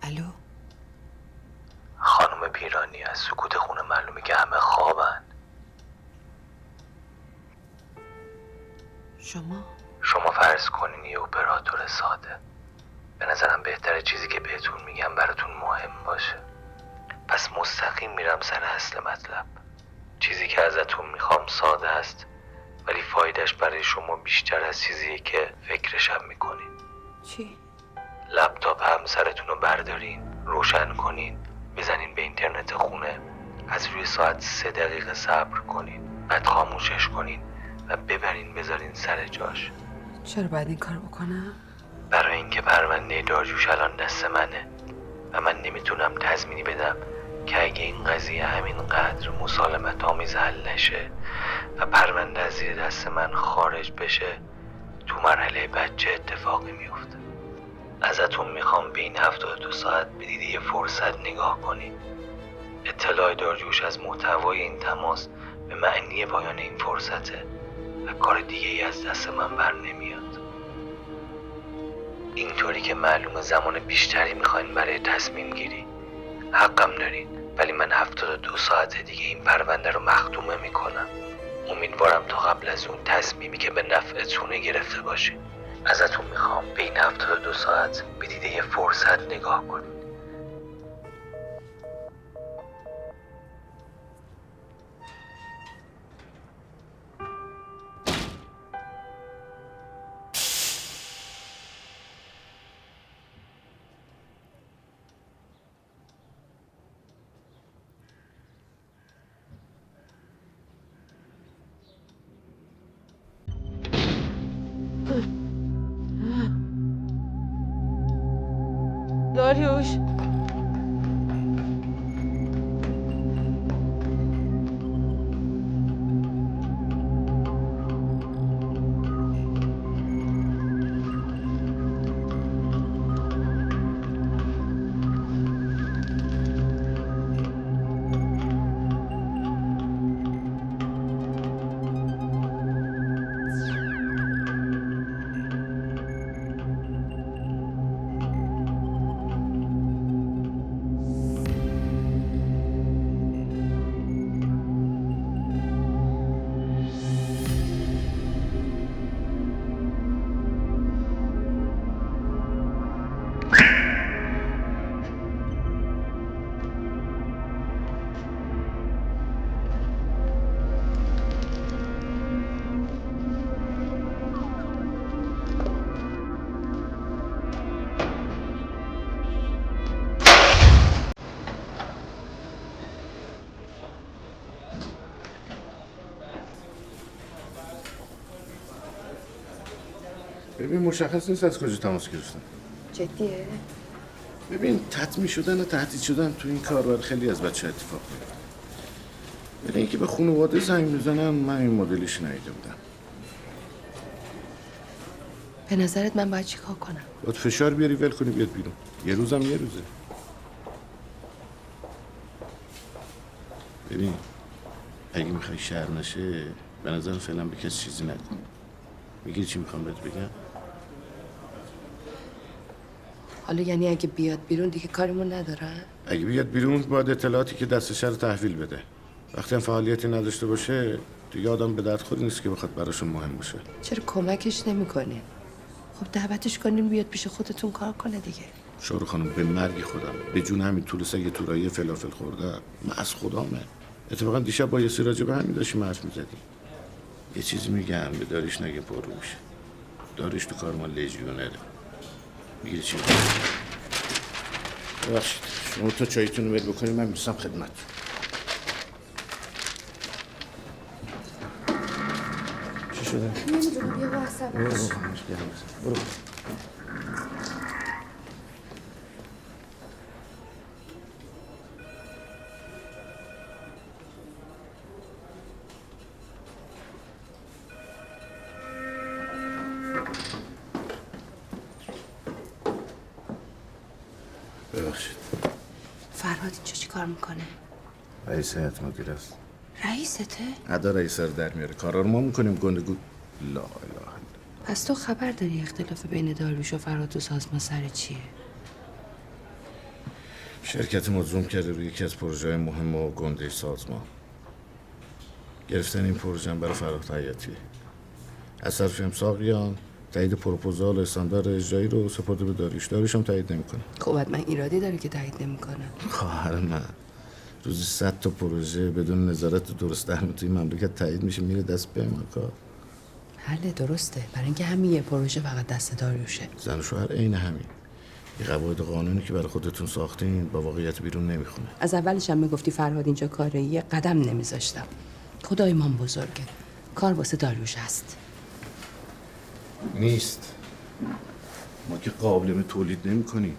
الو؟ خانم پیرانی، از سکوت خونه معلومه که همه خوابن. شما فرض کنین یه اپراتور ساده. به نظرم بهتره چیزی که بهتون میگم براتون مهم باشه. پس مستقیم میرم سر اصل مطلب. چیزی که ازتون میخوام ساده است، ولی فایدهش برای شما بیشتر از چیزیه که فکرشم میکنین. چی؟ لپتاپ همسرتون رو بردارین، روشن کنین، بزنین به اینترنت خونه، از روی ساعت 3 دقیقه صبر کنین، بعد خاموشش کنین و ببرین بذارین سر جاش. چرا باید این کار بکنم؟ برای اینکه پرونده دارجوش الان دست منه و من نمیتونم تضمینی بدم که اگه این قضیه همینقدر مسالمت آمیز حل نشه و پرونده از زیر دست من خارج بشه، تو مرحله بعد چه اتفاقی میفته. ازتون میخوام به این 72 ساعت به دیده یه فرصت نگاه کنین. اطلاع دارجوش از محتوای این تماس به معنی پایان این فرصته و کار دیگه ای از دست من بر نمیاد. اینطوری که معلومه زمان بیشتری میخواین برای تصمیم گیری. حقم دارین، ولی من 72 ساعت دیگه این پرونده رو مختومه میکنم. امیدوارم تا قبل از اون تصمیمی که به نفعتونه گرفته باشین. ازتون میخوام به این 72 ساعت به دیده یه فرصت نگاه کنید. داریوش ببین مشخص نیست از کجا تماس گرفتن. جدیه؟ ببین تطمیع شدن و تهدید شدن تو این کار برای خیلی از بچه اتفاق میفته. ولی اینکه به خانواده زنگ میزنن من این مدلیش ندیده بودم. به نظرت من باید چیکار کنم؟ باید فشار بیاری ول کنی بیاد بیرون. یه روزم یه روزه. ببین اگه میخوای شهر نشه به نظر فعلا به کسی چیزی نکن. میگی چی میخوام بهت بگم؟ حالا یعنی اگه بیاد بیرون دیگه کاریمون ندارن؟ اگه بیاد بیرون باید اطلاعاتی که دستش رو تحویل بده. وقتی هم فعالیتی نداشته باشه دیگه آدم به درد خود نیست که بخواد براشون مهم باشه. چرا کمکش نمی‌کنین؟ خب دعوتش کنین بیاد پیش خودتون کار کنه دیگه. شورو خانم به مرگ خودم به جون همین طول سگ تورایی فلافل خورده من از خدامه. اتفاقا دیشب با یه راجع به همین داشتیم حرف می‌زدیم. یه چیزی میگم به داریش نگه پروش. داریش تو کار ما لژیونره. میگی چی؟ ببخشید شما تا چایتون رو ول بکنید من میرسم خدمت. چی شده؟ نمیدونم یه واسه برو. ببخشید. فرهاد اینجا چی کار میکنه؟ رئیس هیئت مدیره است. رئیسته؟ ادا رئیس رو در میاره. کارا رو ما میکنیم گندگو. لا اله الا. پس تو خبر داری اختلاف بین داریوش و فرهاد تو سازمان سر چیه؟ شرکت ما زوم کرده روی یکی از پروژه‌های مهم و گنده سازمان. گرفتن این پروژه برای فرهاد حیاتیه. از طرف امساقیان تایید پروپوزال و استاندارد اجرایی رو سپرده به داریوش. داریوش هم تایید نمیکنه. خب حتما ایرادی داره که تایید نمیکنه. خواهر من روزی 100 تا پروژه بدون نظارت درست درمون توی مملکت تایید میشه میره دست به کار. حله درسته برای اینکه همین یه پروژه فقط دست داریوشه. زن و شوهر عین همین. این قواعد قانونی که برای خودتون ساختین با واقعیت بیرون نمیخونه. از اولش هم میگفتی فرهاد اینجا کاره یه قدم نمیذاشتم. خدای من بزرگه. کار واسه داریوش هست. نیست. ما که قابل تولید نمی‌کنیم.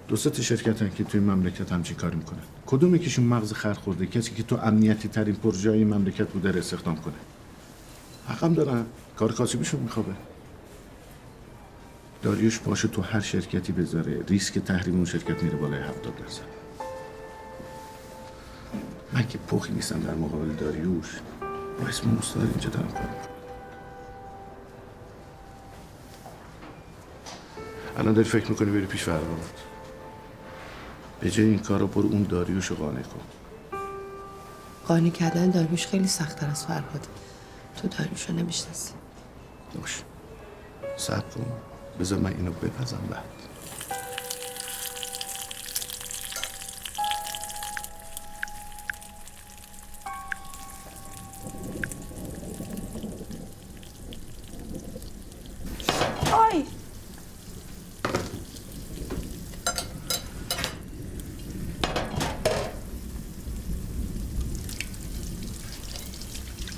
دو سه تا شرکتن که توی مملکت همچین کاری میکنن. کدوم یکیشون مغز خر خورده کسی که تو امنیتی ترین پروژه این مملکت بوده رو استخدام کنه؟ حقم دارن. کار کاسبیشون میخوابه. داریوش باشه تو هر شرکتی بذاره ریسک تحریم اون شرکت میره بالای 70%. من که پخی نیستم در مقابل داریوش. با اسم مستعار اینجا دارم کار میکنم. الان داری فکر میکنی بری پیش فرهاد. به جای این کار رو برو اون داریوش رو قانع کن. قانع کردن داریوش خیلی سخت‌تر از فرهاد. تو داریوش رو نمیشناسی. باش. صبر کن. بذار من اینو بپزم بعد. آی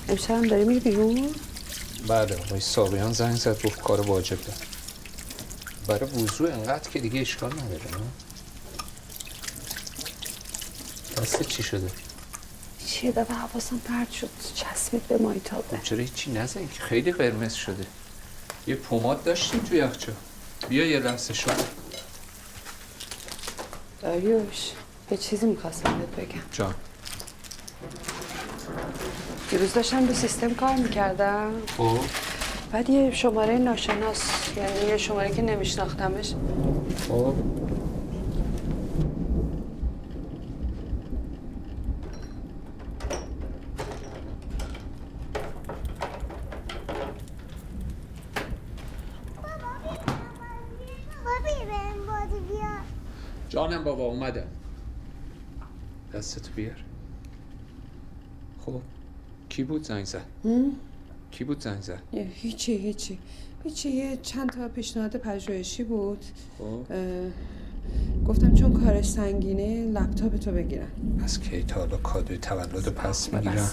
امشب هم داری میری بیرون؟ بله آقای سابیان زنگ زد گفت کار واجب دارم. برای وضوع انقدر که دیگه اشکال نداره نه؟ دستت چی شده؟ چیه دفعه حواسم پرت شد چسبید به مایتابه. چرا هیچی نزن که خیلی قرمز شده. یه پماد داشتیم تو یخچال. بیا یه لحظه شو. داریوش یه چیزی میخواستم بهت بگم. جان. دیروز داشتم به سیستم کار میکردم. خب بعد یه شماره ناشناس یعنی یه شماره که نمیشناختمش. خب جانم بابا اومدم. دستتو بیار. خب کی بود زنگ زد؟ کی بود زنگ زد؟ هیچی یه چند تا پیشنهاد پژوهشی بود. خب گفتم چون کارش سنگینه لپتاپ تو بگیرن. از کی تا حالا کادوی تولد پس میگیرن؟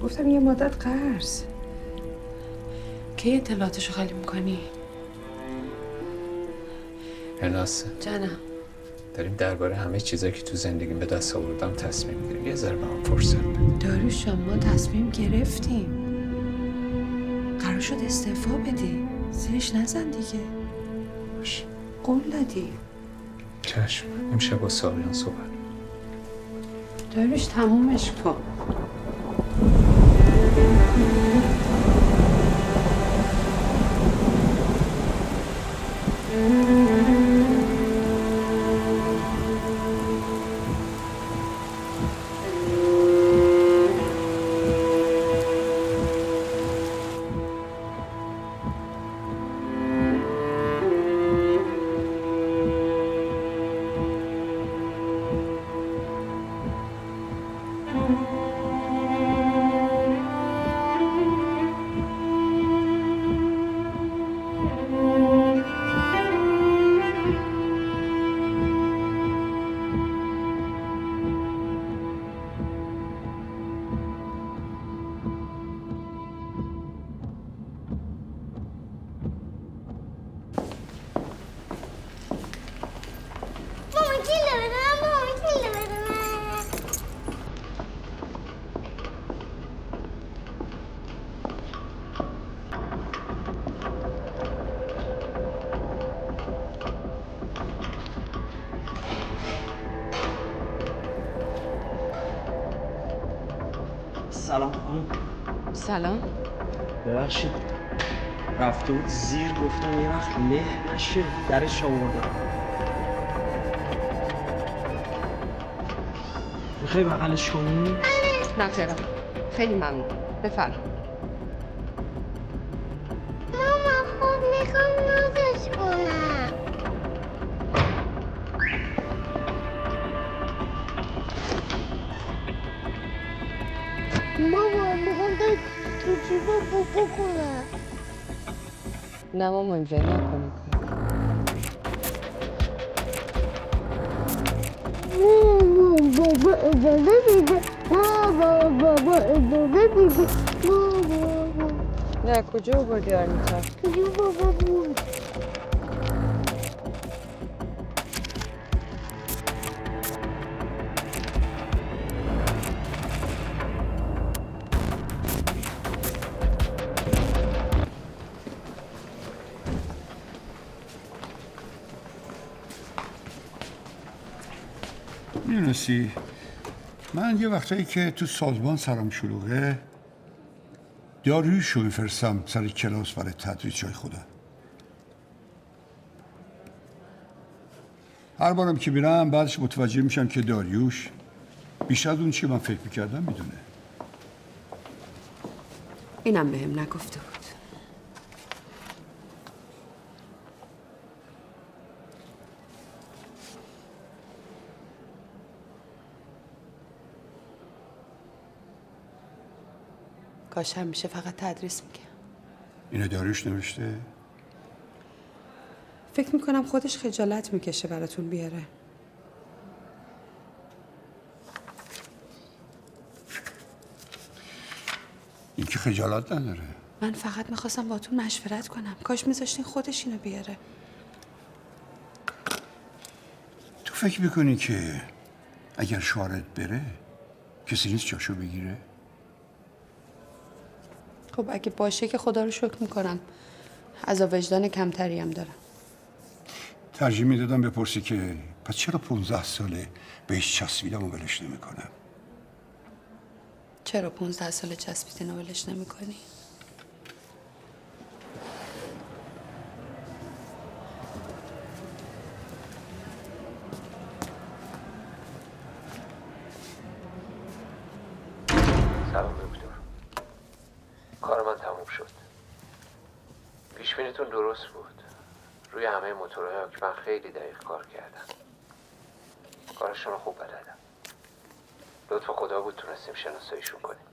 گفتم یه مدت قرض. کی اطلاعاتشو خالی میکنی؟ هناسه جانم داریم درباره همه چیزایی که تو زندگیم به دست آوردم تصمیم میگیریم. یه ذره به من فرصت بده. داریوش ما تصمیم گرفتیم. قرار قرار شد استعفا بدی. زیرش نزن دیگه. باش. قول دادی. چشم. امشب با ساقیان صحبت. داریوش تمومش کن. سلام خانم. سلام. ببخشید رفته بود زیر، گفتم یه وقت له نشه درش آوردم. میخوای بغلش کنی؟ نه خیرم. خیلی ممنون. بفرم. ماما خب میخوام نازش کنم. ماما میخوام تو چیزا بابا کنم. نه ماما اینجا نکنی. بابا اجازه میده. بابا اجازه میده. بابا نه کجا بردی آرمیتا؟ کجا بابا بود؟ میدونستی من یه وقتایی که تو سازمان سرم شلوغه داریوش رو میفرستم سر کلاس برای تدریس جای خودم. هر بارم که میرم بعدش متوجه میشم که داریوش بیشتر از اون چی من فکر میکردم میدونه. اینم بهم نگفته بود. کاش همیشه فقط تدریس میگه. اینو داریوش نوشته؟ فکر میکنم خودش خجالت میکشه براتون بیاره. این که خجالت نداره. من فقط میخواستم با تو مشورت کنم. کاش میذاشتین خودش اینو بیاره. تو فکر میکنی که اگر شوهرت بره کسی نیست جاشو بگیره؟ خب اگه باشه که خدا رو شکر میکنم. عذاب وجدان کمتری هم دارم. ترجیح میدادم بپرسی که پس چرا 15 ساله بهش چسبیدم و ولش نمیکنم؟ چرا 15 ساله چسبیدین و ولش نمیکنی؟ سلام دکتر. کار من تموم شد. پیش بینیتون درست بود. روی همه موتورهای آکمن خیلی دقیق کار کردن. کارشون رو خوب بلدن. لطف خدا بود تونستیم شناساییشون کنیم.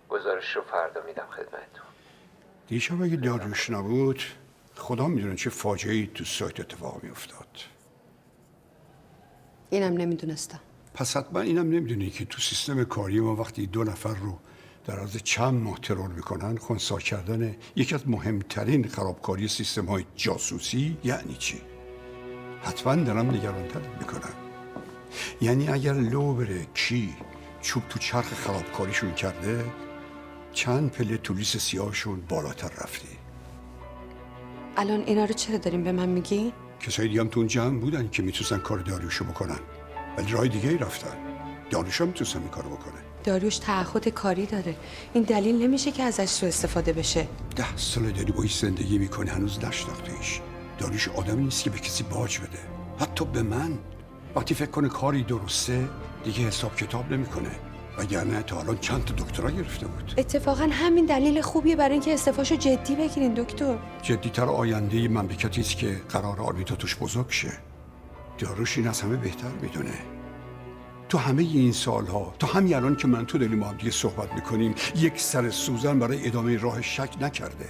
گزارش رو فردا میدم خدمتتون. دیشب اگه داریوش نبود خدا میدونه چه فاجعه‌ای تو سایت اتفاق میافتاد. اینم نمیدونستم. پس حتما اینم نمیدونی که تو سیستم کاری ما وقتی 2 نفر رو در عرض چند ماه ترور میکنن خنثی کردن یکی از مهمترین خرابکاری سیستم های جاسوسی یعنی چی؟ حتما دارم نگرانتر میکنم. یعنی اگر لو بره کی چوب تو چرخ خرابکاریشون کرده چند پله تو لیست سیاهشون بالاتر رفتی. الان اینا رو چرا داریم به من میگی؟ کسای دیگه هم تو اون جمع بودن که میتونستن کار داریوشو بکنن، ولی راه دیگه ای رفتن. داریوش هم میتونستن این کارو بکنه. داریوش تعهد کاری داره. این دلیل نمیشه که ازش سوء استفاده بشه. 10 سال داری با ایش زندگی میکنه، هنوز نشناختیش. داریوش آدمی نیست که به کسی باج بده، حتی به من. وقتی فکر کنه کاری درسته دیگه حساب کتاب نمیکنه، وگرنه تا الان چند تا دکترا گرفته بود. اتفاقا همین دلیل خوبیه برای اینکه استعفاشو جدی بگیرین دکتر. جدیتر آینده مملکتی است که قرار آرمیتا توش بزرگ شه. داریوش این از همه بهتر میدونه. تو همه این سالها، تا همین الان که من تو داریم با هم دیگه صحبت میکنیم، یک سر سوزن برای ادامه راه شک نکرده،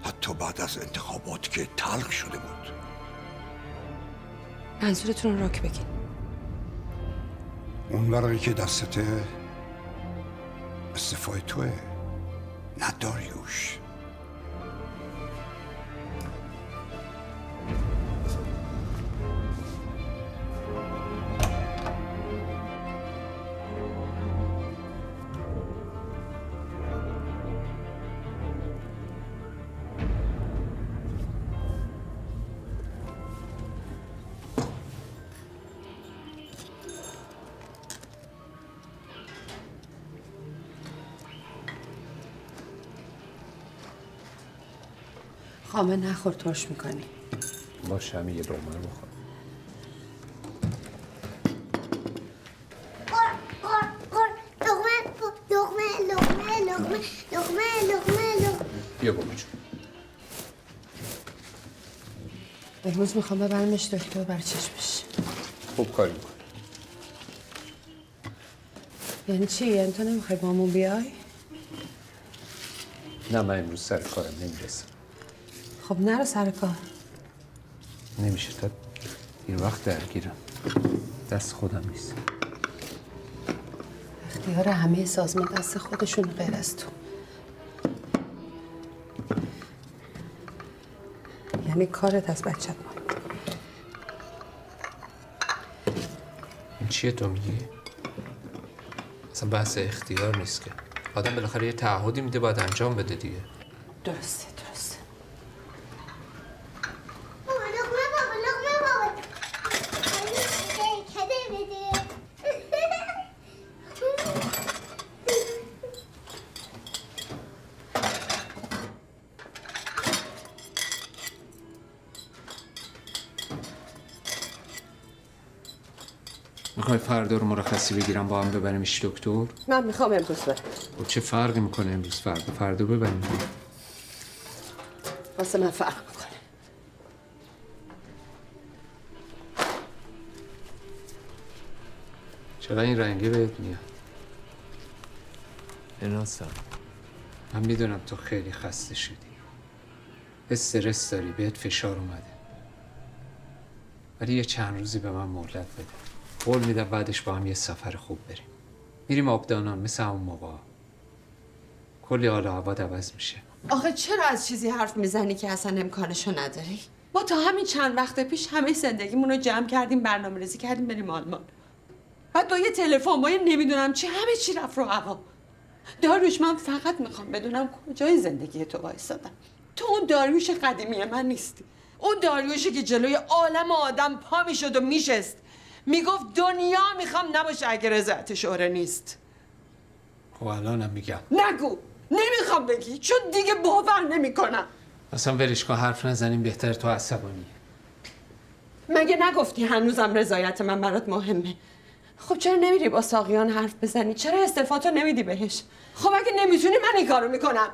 حتی بعد از انتخابات که تلخ شده بود. منظورتون رو راک بگین. اون ورقی که دستته استعفای توه، نه داریوش. خامه نخور، ترش میکنی. باشه همین یه لقمه رو بخور. لقمه. بیا بابا جون. امروز میخوام ببرمش دکتر برای چشمش. خوب کاری میکنی. یعنی چی؟ یعنی تو نمیخوای با همون بیای؟ نه من امروز سر کارم نمیرسم. خب نرو سر کار. نمیشه، تا این وقت درگیرم، دست خودم نیست. اختیار همه سازمان دست خودشون غیر از تو. یعنی کارت از بچت ماند. این چیه تو میگی؟ اصلا بحث اختیار نیست که. آدم بالاخره یه تعهدی میده باید انجام بده دیگه. درسته. میخوای فردا رو مرخصی بگیرم با هم ببریمش دکتر؟ من میخوام امروز برم. و چه فرقی میکنه امروز فردا ببریم؟ واسه من فرق میکنه. چرا این رنگه بهت میاد؟ اناسم من میدونم تو خیلی خسته شدی، استرس داری، بهت فشار اومده، ولی یه چند روزی به من مهلت بده. قول میدم بعدش با هم یه سفر خوب بریم. میریم آبدانان مثل همون موقع. کلی حال و هوا عوض میشه. آخه چرا از چیزی حرف میزنی که اصلا امکانشو نداری؟ ما تا همین چند وقت پیش همه زندگیمون رو جمع کردیم، برنامه‌ریزی کردیم بریم آلمان. بعد با یه تلفن، با یه نمیدونم چی، همه چی رفت رو هوا. داریوش من فقط میخوام بدونم کجای زندگی تو وایسادم. تو اون داریوش قدیمی من نیستی. اون داریوشی که جلوی عالم آدم پا میشد و میشست میگفت دنیا میخوام نباشه اگه رضایت شهره نیست. خب الانم میگم. نگو، نمیخوام بگی، چون دیگه باور نمیکنم. اصلا ولش کن، حرف نزنیم، بهتر. تو عصبانی. مگه نگفتی هنوزم رضایت من برات مهمه؟ خب چرا نمیری با ساقیان حرف بزنی؟ چرا استعفاتو نمیدی بهش؟ خب اگه نمیتونی من این کارو میکنم.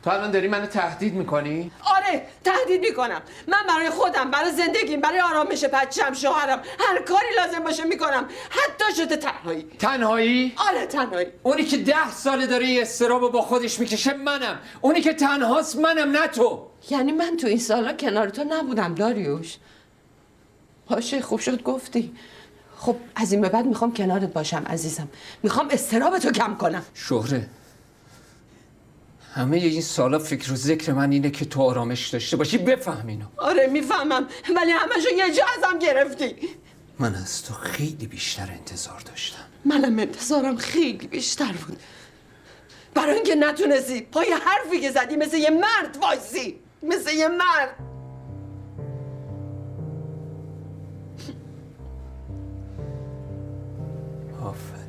تو الان داری منو تهدید میکنی؟ آره تهدید میکنم. من برای خودم، برای زندگیم، برای آرامش بچه‌م، شوهرم، هر کاری لازم باشه میکنم، حتی شده تنهایی. تنهایی؟ آره تنهایی. اونی که 10 ساله داره یه استرابو با خودش میکشه منم. اونی که تنهاست منم، نه تو. یعنی من تو این سالا کنار تو نبودم داریوش؟ باشه خوب شد گفتی. خب از این به بعد میخوام کنارت باشم عزیزم. میخوام استرابتو کم کنم. شهره، همه این سالا فکر و ذکر من اینه که تو آرامش داشته باشی. بفهم اینو. آره میفهمم، ولی همشو یه جا ازم گرفتی. من از تو خیلی بیشتر انتظار داشتم. منم انتظارم خیلی بیشتر بود. برای اینکه نتونستی پای حرفی که زدی مثل یه مرد وایسی، مثل یه مرد. آفرین.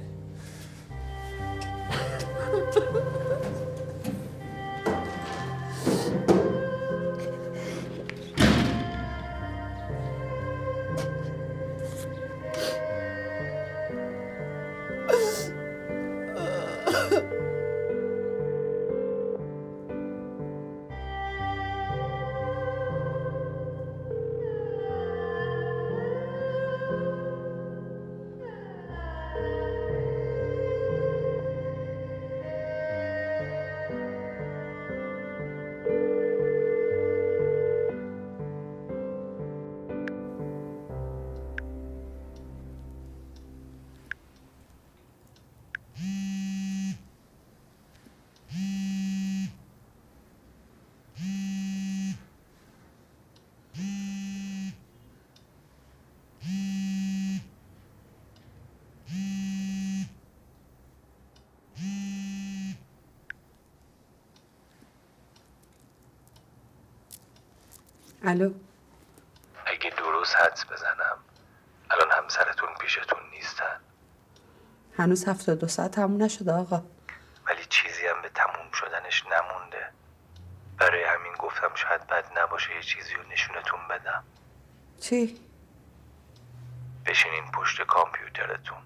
الو. اگه درست حدس بزنم الان همسرتون پیشتون نیستن. هنوز 72 ساعت تموم نشده آقا. ولی چیزی هم به تموم شدنش نمونده. برای همین گفتم شاید بد نباشه یه چیزی رو نشونتون بدم. چی؟ بشینین پشت کامپیوترتون.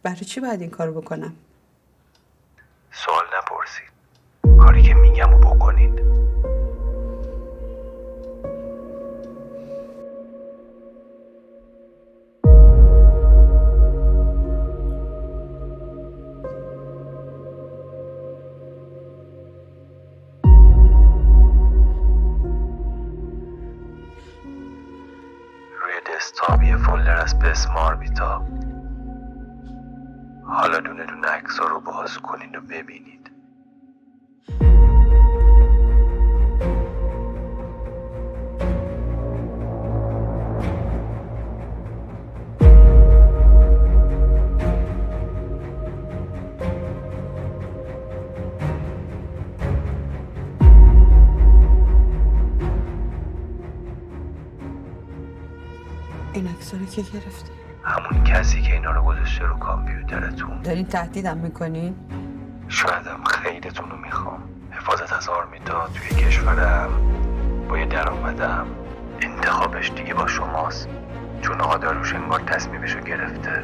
برای چی باید این کارو بکنم؟ سوال نپرسید. کاری که میگم رو بکنید. دسکتاپ یه فولدر از به اسم آربیتا. حالا دونه دونه عکس‌ها رو باز کنید و ببینید. این عکس‌ها رو که گرفته؟ همون کسی که اینا رو گذاشته رو کامپیوترتون. دارین تهدیدم میکنین؟ شاید هم خیرتون رو میخوام. حفاظت از آرمیتا توی کشورم با یه درآمدم. انتخابش دیگه با شماست. چون آقا داروش انگار تصمیمشو گرفته.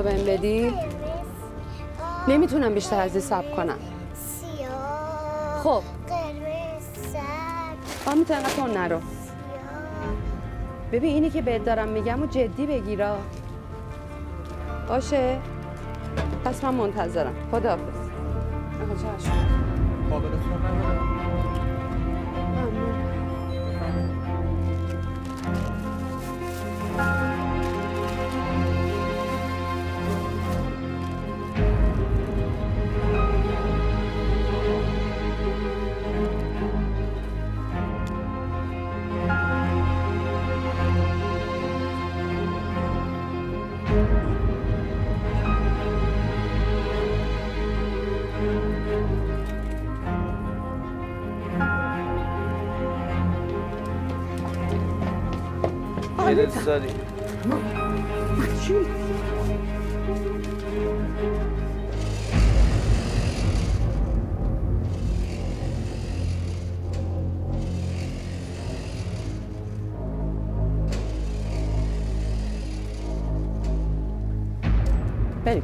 بهم بدی؟ نمیتونم بیشتر از این صبر کنم. سیاه خب قرمز سبز آمیتا اینقدر تون نرو. ببین اینی که بهت دارم میگم و جدی بگیرا. باشه؟ پس من منتظرم. خداحافظ. آقا چشم. قابلتون رو ندارم. داری بریم.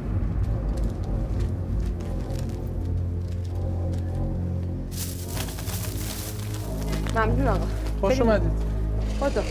ممنون آقا. خوش اومدید. خدا.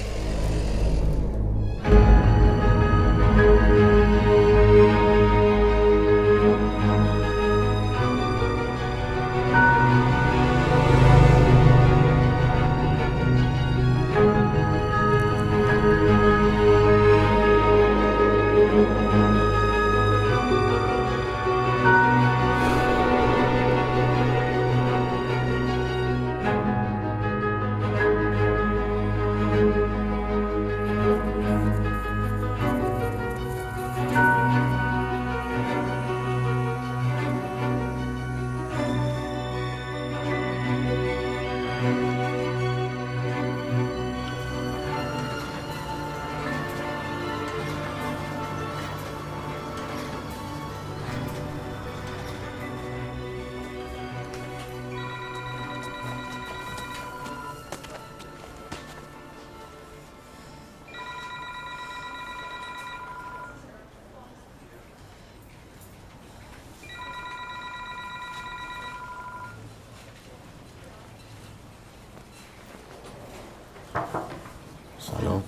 سلام.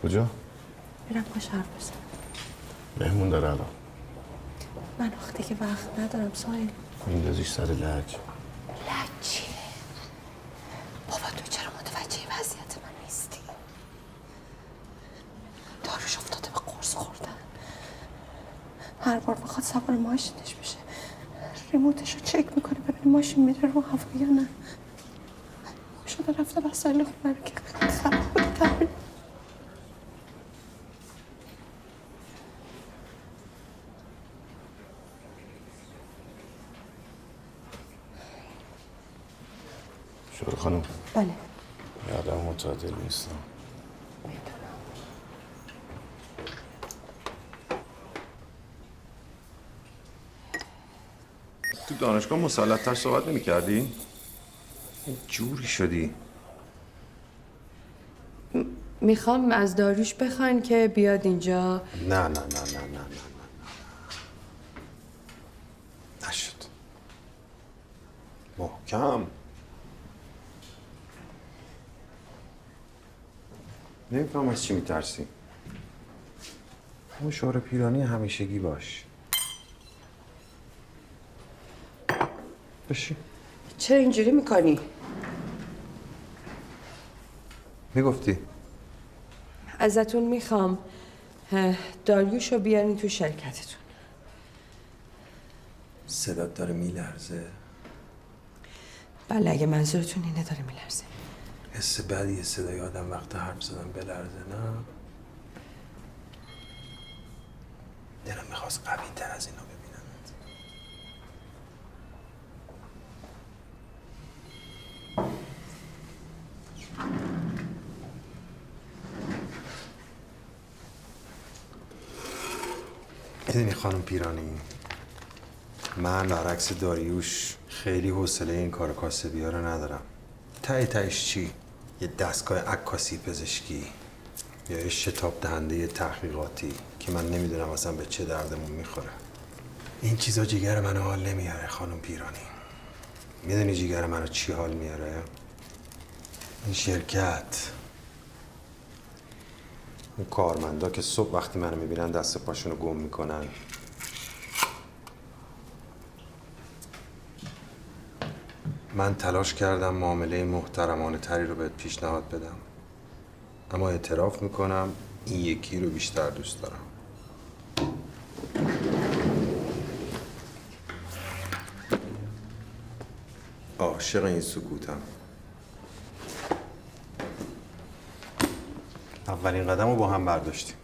کجا؟ میرم باش حرف بزنم. مهمون داره الان. من وقتی که وقت ندارم سایل. میندازیش سر لج. لج چیه؟ بابا تو چرا متوجه وضعیت من نیستی؟ داروش افتاده به قرص خوردن. هر بار میخواد سوار ماشینش بشه ریموتش رو چک میکنه ببینه ماشین میره رو هوا یا نه. شده رفته وسایل خونه رو که خراب بوده تحمیل. شروع خانم. بله. یادم متعادل نیستم. تو دانشگاه مسلط‌تر صحبت نمی‌کردی؟ جوری شدی. میخوام از داریوش بخواین که بیاد اینجا. نه نشد. محکم. نمی‌فهم از چی میترسی. همون شعار پیرانی همیشگی باش. بشی. چرا اینجوری میکنی؟ میگفتی؟ ازتون میخوام داریوش رو بیارین تو شرکتتون. صدات داره میلرزه. بله اگه منظورتون اینه داره میلرزه. حس بدیه صدای آدم وقت حرف زدن بلرزه نه؟ دلم میخواست قوی تر از اینا ببینمت. میدونی خانم پیرانی، من برعکس داریوش خیلی حوصله این کار کاسبی ها رو ندارم. تهش چی؟ یه دستگاه عکاسی پزشکی یا یه شتاب دهنده تحقیقاتی که من نمیدونم اصلا به چه دردمون میخوره. این چیزا جیگر منو حال نمیاره خانم پیرانی. میدونی جیگر منو چی حال میاره؟ این شرکت، اون کارمندا که صبح وقتی منو میبینن دست پاشونو گم میکنن. من تلاش کردم معامله محترمانه تری رو بهت پیشنهاد بدم، اما اعتراف میکنم این یکی رو بیشتر دوست دارم. عاشق این سکوتم. اولین قدم رو با هم برداشتیم.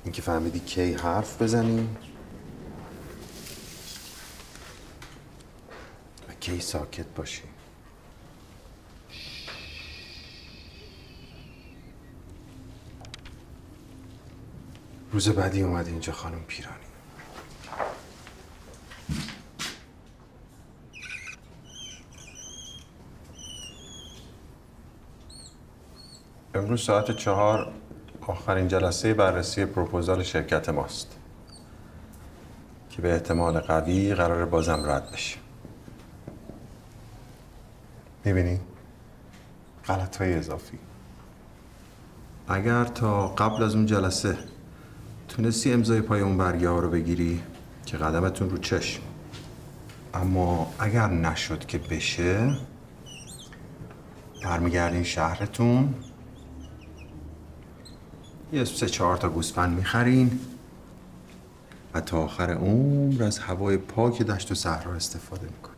اینکه فهمیدی کی حرف بزنیم و کی ساکت باشیم. روز بعدی اومد اینجا خانم پیرانی. امروز ساعت 4 آخرین جلسه بررسی پروپوزال شرکت ماست که به احتمال قوی قرار بازم رد بشه. میبینی؟ غلط‌های اضافی. اگر تا قبل از اون جلسه تونستی امضای پای اون برگه ها رو بگیری که قدمتون رو چشم، اما اگر نشد که بشه، برمیگردین شهرتون، یه 3-4 تا گوسفند میخرین و تا آخر عمر از هوای پاک دشت و صحرا استفاده میکنین.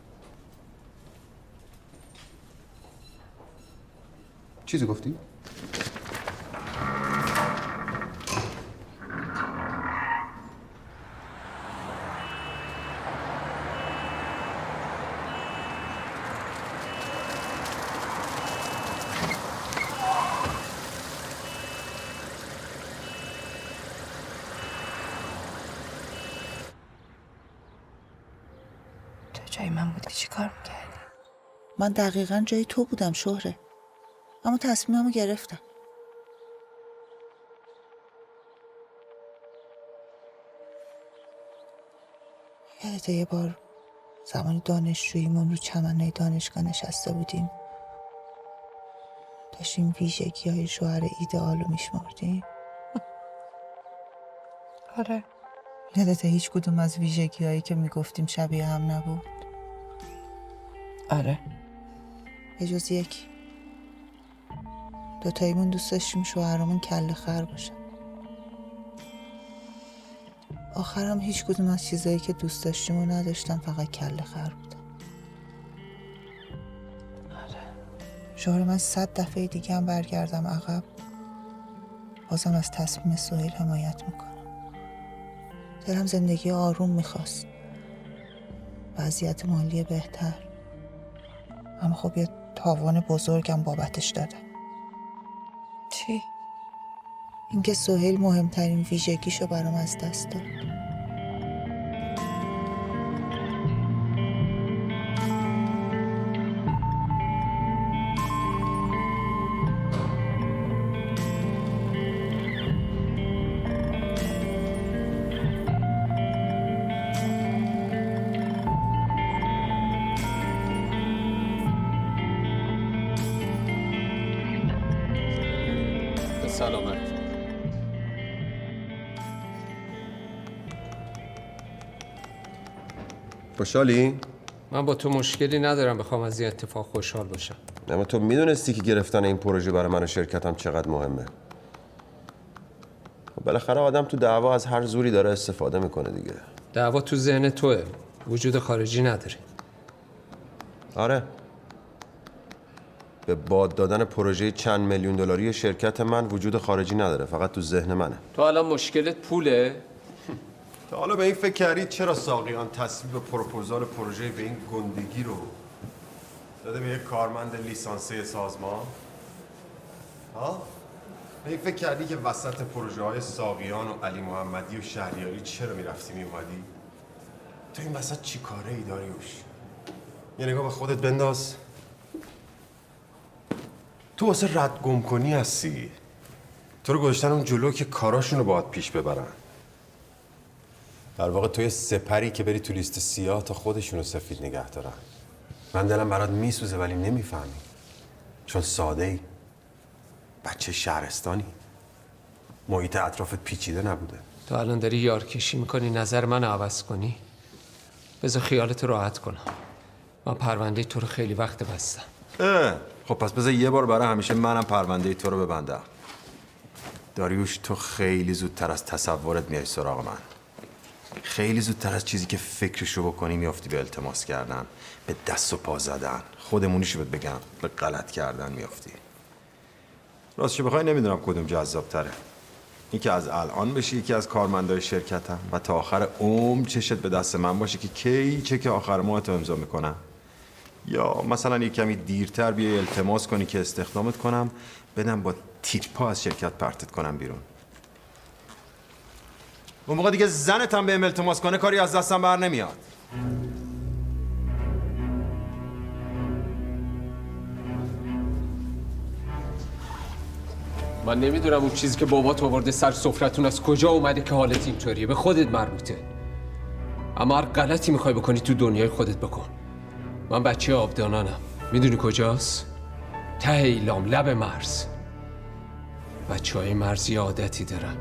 چیزی گفتی؟ جای من بودی چی کار میکردی؟ من دقیقاً جای تو بودم شهره، اما تصمیممو گرفتم. یادته یه بار زمان دانشجوییمون رو چمنه دانشگاه نشسته بودیم، داشتیم ویژگی‌های شوهر ایدئال رو میشمردیم؟ آره. یادته هیچ کدوم از ویژگی‌هایی که میگفتیم شبیه هم نبود؟ آره. به جز یک. دوتاییمون دوست داشتیم شوهرمون کله خر باشه. آخرم هیچ کدوم از چیزایی که دوست داشتیم رو نداشتم، فقط کله خر بودم. آره. شوهر من 100 دفعه دیگه هم برگردم عقب، بازم از تصمیم سهیل حمایت میکنم. دلم زندگی آروم میخواست، وضعیت مالی بهتر، اما خب یه تاوان بزرگم بابتش دادم. چی؟ اینکه سهیل مهمترین ویژگیشو برام از دست داد. سلامت. خوشحالی؟ من با تو مشکلی ندارم بخوام از این اتفاق خوشحال باشم. اما تو میدونستی که گرفتن این پروژه برای من و شرکتم چقدر مهمه. خب بالاخره آدم تو دعوا از هر زوری داره استفاده میکنه دیگه. دعوا تو ذهن توه، وجود خارجی نداره. آره. به باد دادن پروژه چند میلیون دلاری شرکت من وجود خارجی نداره، فقط تو ذهن منه. تو الان مشکلت پوله؟ تا حالا به این فکر کردید چرا ساقیان تصویب پروپوزال پروژه به این گندگی رو داده به یک کارمند لیسانسه سازمان؟ ها؟ به این فکر کردی که وسط پروژه های ساقیان و علی محمدی و شهریاری چرا میرفتی میومدی؟ تو این وسط چی کاره ای داریوش؟ یه نگاه به خودت بنداز. تو واسه رد گم کنی هستی. تو رو گذاشتن اون جلو که کاراشونو باهات پیش ببرن. در واقع توی سپری که بری تو لیست سیاه تا خودشونو سفید نگه دارن. من دلم برات میسوزه ولی نمیفهمی. چون ساده ای. بچه شهرستانی. محیط اطرافت پیچیده نبوده. تو الان داری یارکشی میکنی نظر من عوض کنی؟ بذار خیالت راحت کنم. من پرونده تو رو خیلی وقت بستم. خب پس بذار یه بار برای همیشه منم پرونده تو رو ببندم. داریوش، تو خیلی زودتر از تصورت میای سراغ من. خیلی زودتر از چیزی که فکرشو بکنی میافتی به التماس کردن، به دست و پا زدن، خودمونیشو بهت بگم، به غلط کردن میافتی. راستش بخوای نمیدونم کدوم جذاب تره. این که از الان بشی یکی از کارمندای شرکتم و تا آخر عمر چشت به دست من باشه که کی چک آخر ماه تو امضا میکنم، یا مثلا یک کمی دیرتر بیای التماس کنی که استخدامت کنم، بدم با تیپا از شرکت پرتت کنم بیرون. اون موقع دیگه زنت هم بهم التماس کنه کاری از دستم بر نمیاد. من نمیدونم اون چیزی که بابات آورده سر سفرتون از کجا اومده که حالت اینطوریه. به خودت مربوطه. اما هر غلطی میخوای بکنی تو دنیای خودت بکن. من بچه آبدانانم. میدونی کجاست؟ ته ایلام، لب مرز. بچه های مرزی عادتی دارن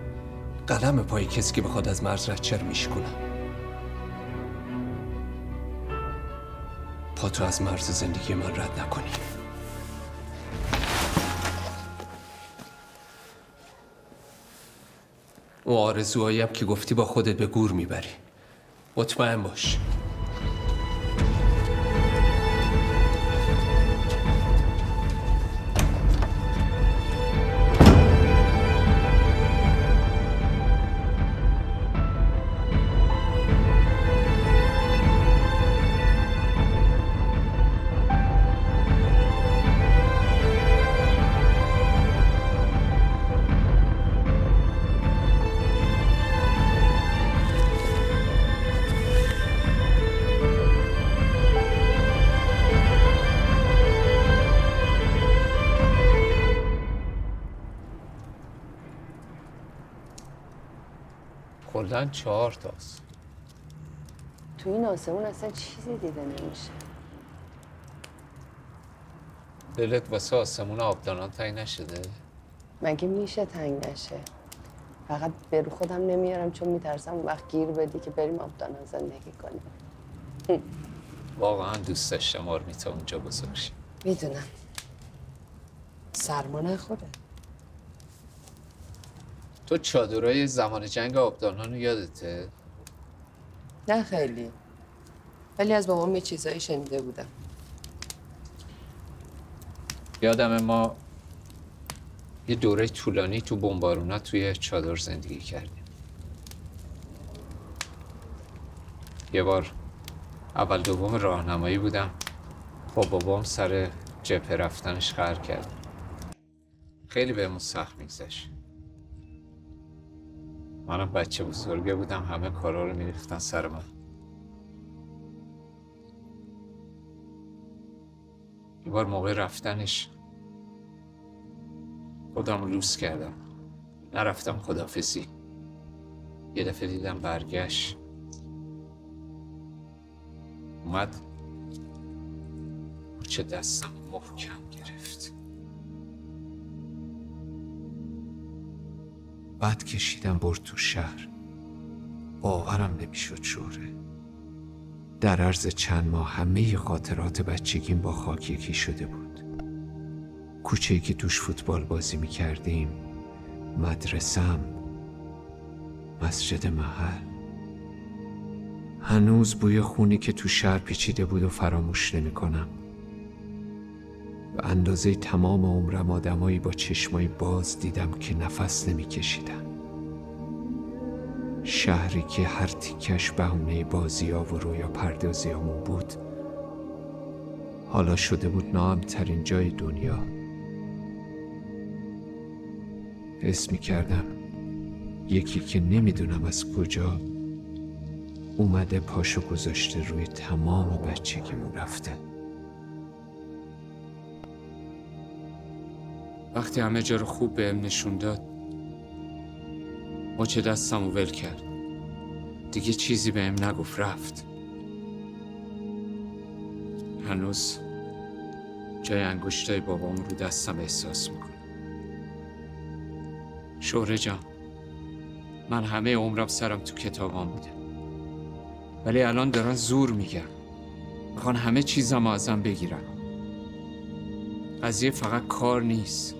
قلم پای کسی که بخواد از مرز رد شه رو میشکنن. پاتو از مرز زندگی من رد نکنی. اون آرزوهایی هم که گفتی با خودت به گور میبری. مطمئن باش. کلن 4 تاست. تو این آسمون اصلا چیزی دیده نمیشه. دلت واسه آسمون آبدانان تنگ نشده؟ مگه میشه تنگ نشه؟ فقط به رو خودم نمیارم چون میترسم اون وقت گیر بدی که بریم آبدانان زندگی کنیم. واقعا دوست داشتم آرمیتا اونجا بزرگ شه. میدونم. سرما نخوره. تو چادرای زمان جنگ آبدانان رو یادته؟ نه خیلی. ولی از بابام یه چیزایی شنیده بودم. یادم ما یه دوره طولانی تو بمبارونا توی چادر زندگی کردیم. یه بار اول دوم راهنمایی بودم، با بابام سر جبهه رفتنش قهر کردم. خیلی بهمون سخت میگذشت. منم بچه بزرگه بودم، همه کارا رو میریختن سر من. یه بار موقع رفتنش خودم رو لوس کردم، نرفتم خداحافظی. یه دفعه دیدم برگشت، اومد چه دستم محکم گرفت. بعد کشیدم برد تو شهر. باورم نمیشد شوره. در عرض چند ماه همه خاطرات بچگیم با خاک یکی شده بود. کوچه‌ای که توش فوتبال بازی می‌کردیم، مدرسه‌م، مسجد محل. هنوز بوی خونی که تو شهر پیچیده بود و فراموش نمی‌کنم. به اندازه تمام عمرم آدمایی با چشمای باز دیدم که نفس نمی‌کشیدن. شهری که هر تیکش بهونه بازی‌ها و رویا پردازیامون بود، حالا شده بود ناامن‌ترین جای دنیا. حس می‌کردم یکی که نمیدونم از کجا اومده پاشو گذاشته روی تمام بچگیمون رفته. وقتی همه جا رو خوب بهم نشون داد، مچ دستمو ول کرد. دیگه چیزی بهم نگفت، رفت. هنوز جای انگشتای بابام رو دستم احساس میکنم. شهره جان، من همه عمرم سرم تو کتابام بوده، ولی الان دارن زور میگن، میخوان همه چیزم ازم بگیرن. قضیه فقط کار نیست.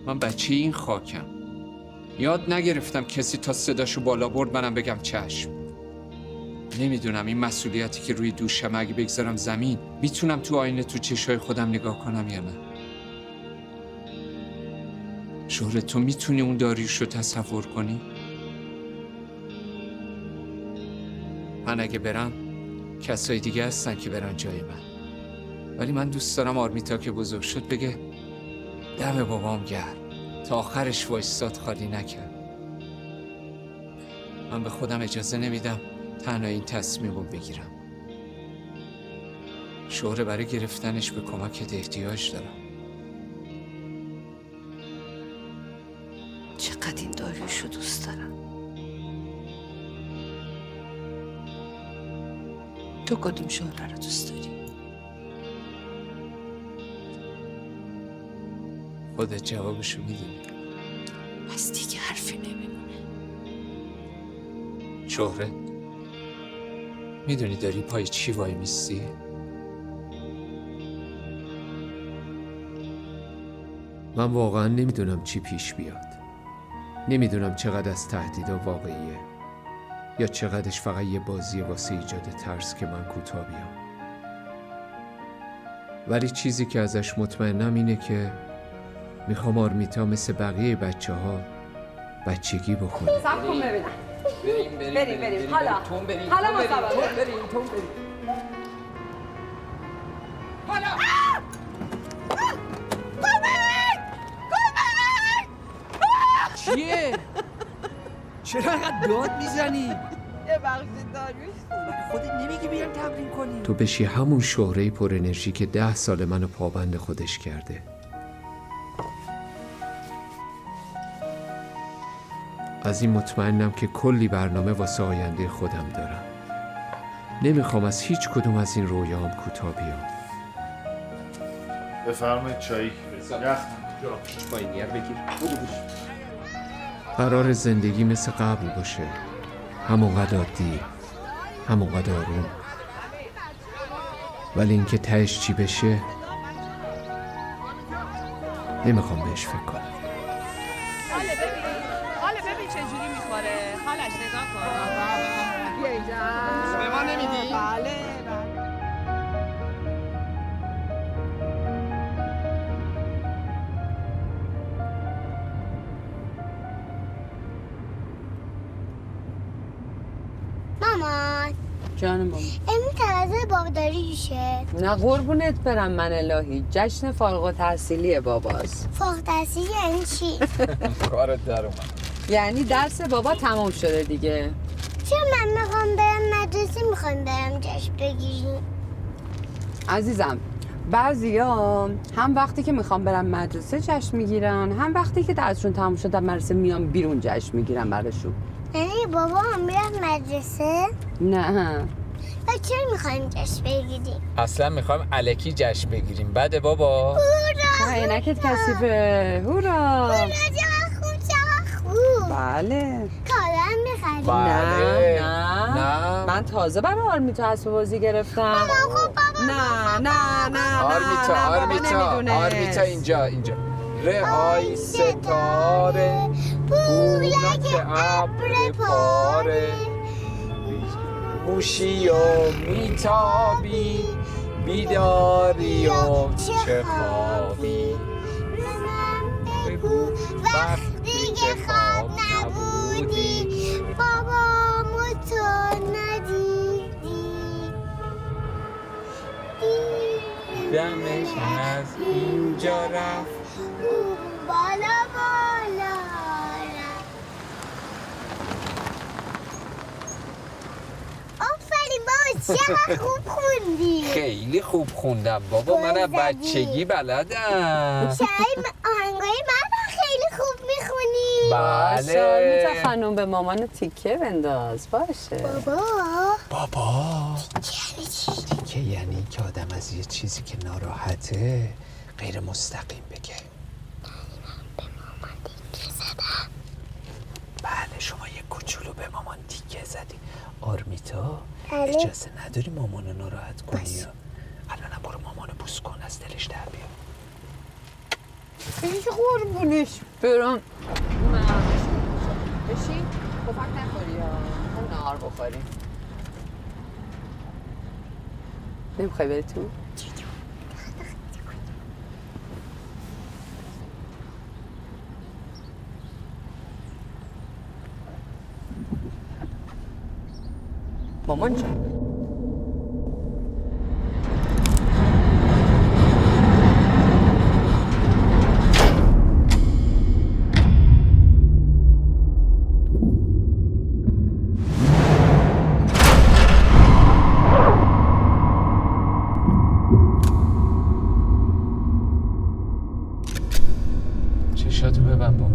من بچه این خاکم، یاد نگرفتم کسی تا صداشو بالا برد منم بگم چشم. نمیدونم این مسئولیتی که روی دوشم اگه بگذارم زمین، میتونم تو آینه تو چشای خودم نگاه کنم یا نه. شهره، تو میتونی اون داریوشو تصور کنی؟ من اگه برم کسای دیگه هستن که برن جای من، ولی من دوست دارم آرمیتا که بزرگ شد بگه دم بابام گرم، تا آخرش وایستاد، خالی نکرد. من به خودم اجازه نمیدم تنها این تصمیم رو بگیرم. شهره، برای گرفتنش به کمکت احتیاج دارم. چقدر این داریوشو دوست دارم. تو کدوم شهره رو دوست داری؟ خودت جوابشو میدونی. پس دیگه حرفی نمیمونه. شهره، میدونی داری پای چی وای میستی؟ من واقعا نمیدونم چی پیش بیاد. نمیدونم چقدر از تهدیدا واقعیه یا چقدرش فقط یه بازی واسه ایجاد ترس که من کوتاه بیام. ولی چیزی که ازش مطمئنم اینه که میخوام آرمیتا مثل بقیه بچه‌ها بچگی بکنه. سب کن ببینم. بریم. حالا مسابقه. بریم. حالا. چیه؟ چرا اینقدر داد میزنی؟ یه بخشی داریوش خودت نمیگی بیان تمرین کنی؟ تو بشی همون شهره پر انرژی که 10 سال منو پابند خودش کرده. از این مطمئنم که کلی برنامه واسه آینده خودم دارم. نمیخوام از هیچ کدوم از این رویام کوتاه بیام. بفرمایید چایی. یخ باینیر بگیر. قرار زندگی مثل قبل باشه، همونقدر عادی، همونقدر آروم. ولی اینکه تهش چی بشه نمیخوام بهش فکر کنم. حالا ببین چجوری میخوره. حالش نگاه کن. بیا اینجا. به ما نمیدی؟ بله. مامان جانم بابا. امروز تولد بابا داریوشه. نه قربونت برم من الهی، جشن فارغ التحصیلی باباست. فارغ التحصیلی یعنی چی؟ کارت در اومد. یعنی درس بابا تمام شده دیگه. چون من میخوام برم مدرسه، میخوام برم جشن بگیریم. عزیزم، بعضیا هم وقتی که میخوام برم مدرسه جشن میگیرن، هم وقتی که درسشون تمام شده مدرسه میان بیرون جشن میگیرن براشون. یعنی بابا هم میرم مدرسه؟ نه. و چرا میخوایم جشن بگیریم؟ اصلا میخوایم الکی جشن بگیریم. بده بابا. هورا! عینکت کثیفه. هورا! چقدر خوب. بله. کارم میخریم. بله. نه. من تازه برای آرمیتا اسب بازی گرفتم. نه. آرمیتا اینجا. رعای ستاره پولک ابر پاره موشی و میتابی بیداری و چه خوابی بگو وقتی که خواب نبودی بابامو تو ندیدی دمش از اینجا رفت بالا آفرین بابا چقدر خوب خوندی. خیلی خوب خوندم بابا، من از بچگی بلدم. شاید آهنگای من خیلی خوب میخونی. باشه میتا خانم به مامان تیکه بنداز. باشه بابا تیکه یعنی که آدم از یه چیزی که ناراحته غیر مستقیم بگه. بله شما یه کوچولو به مامان تیکه زدی. آرمیتا اجازه نداری مامانو ناراحت کنی. الان برو مامانو بوس کن، از دلش در بیا. بشی قربونش برم. بشی پفک نخوری یا هم نهار بخوریم. نمیخوای بری تو؟ مامان جان چشاتو ببند بابا.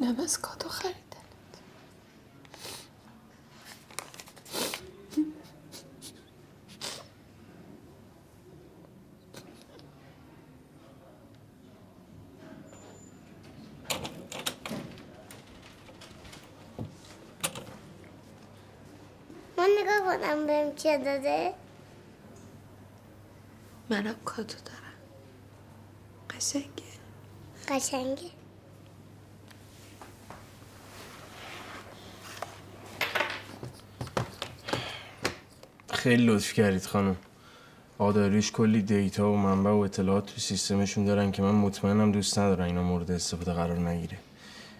اینم از کادو خریدن. من نگاه کنم بهم چه داده. منم کادو دارم. قشنگه. قشنگه. خیلی لطف کردید خانم. آداریش کلی دیتا و منبع و اطلاعات تو سیستمشون دارن که من مطمئنم دوست ندارن اینا مورد استفاده قرار نگیره.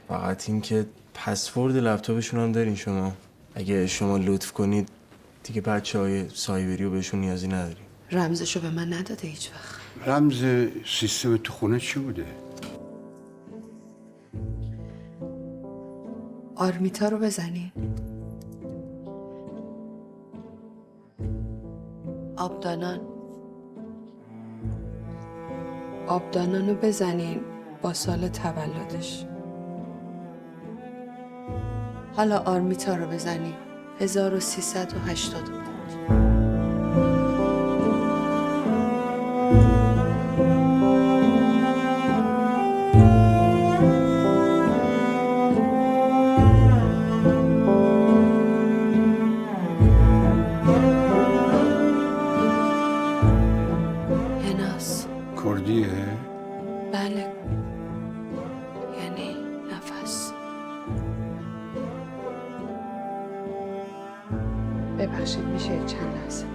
فقط این که پسورد لپتاپشون هم دارین شما. اگه شما لطف کنید دیگه بچه‌های سایبری رو بهشون نیازی نداریم. رمزشو به من نداده هیچ وقت. رمز سیستم تو خونه چی بوده؟ آرمیتا رو بزنین. آبدانان رو بزنین با سال تولدش. حالا آرمیتا رو بزنین 1385. کردیه؟ بله، یعنی نفس. ببخشید میشه چند لحظه.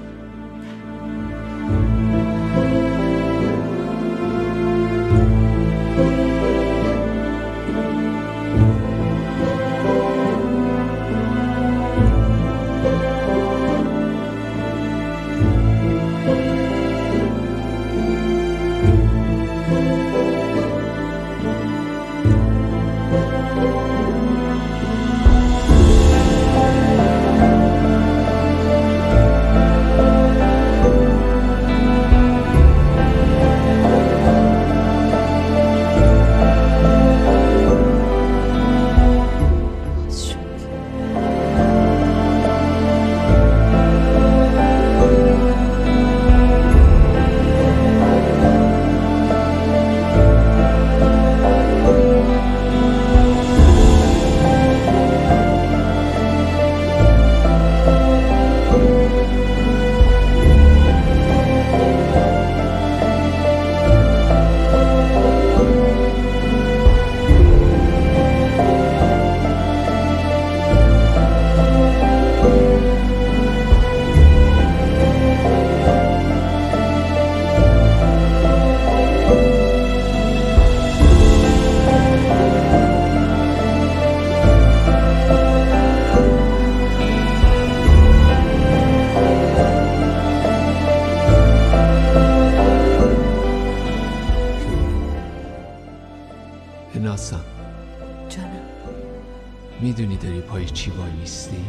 ناسم جانم. میدونی داری پای چی وای میستی؟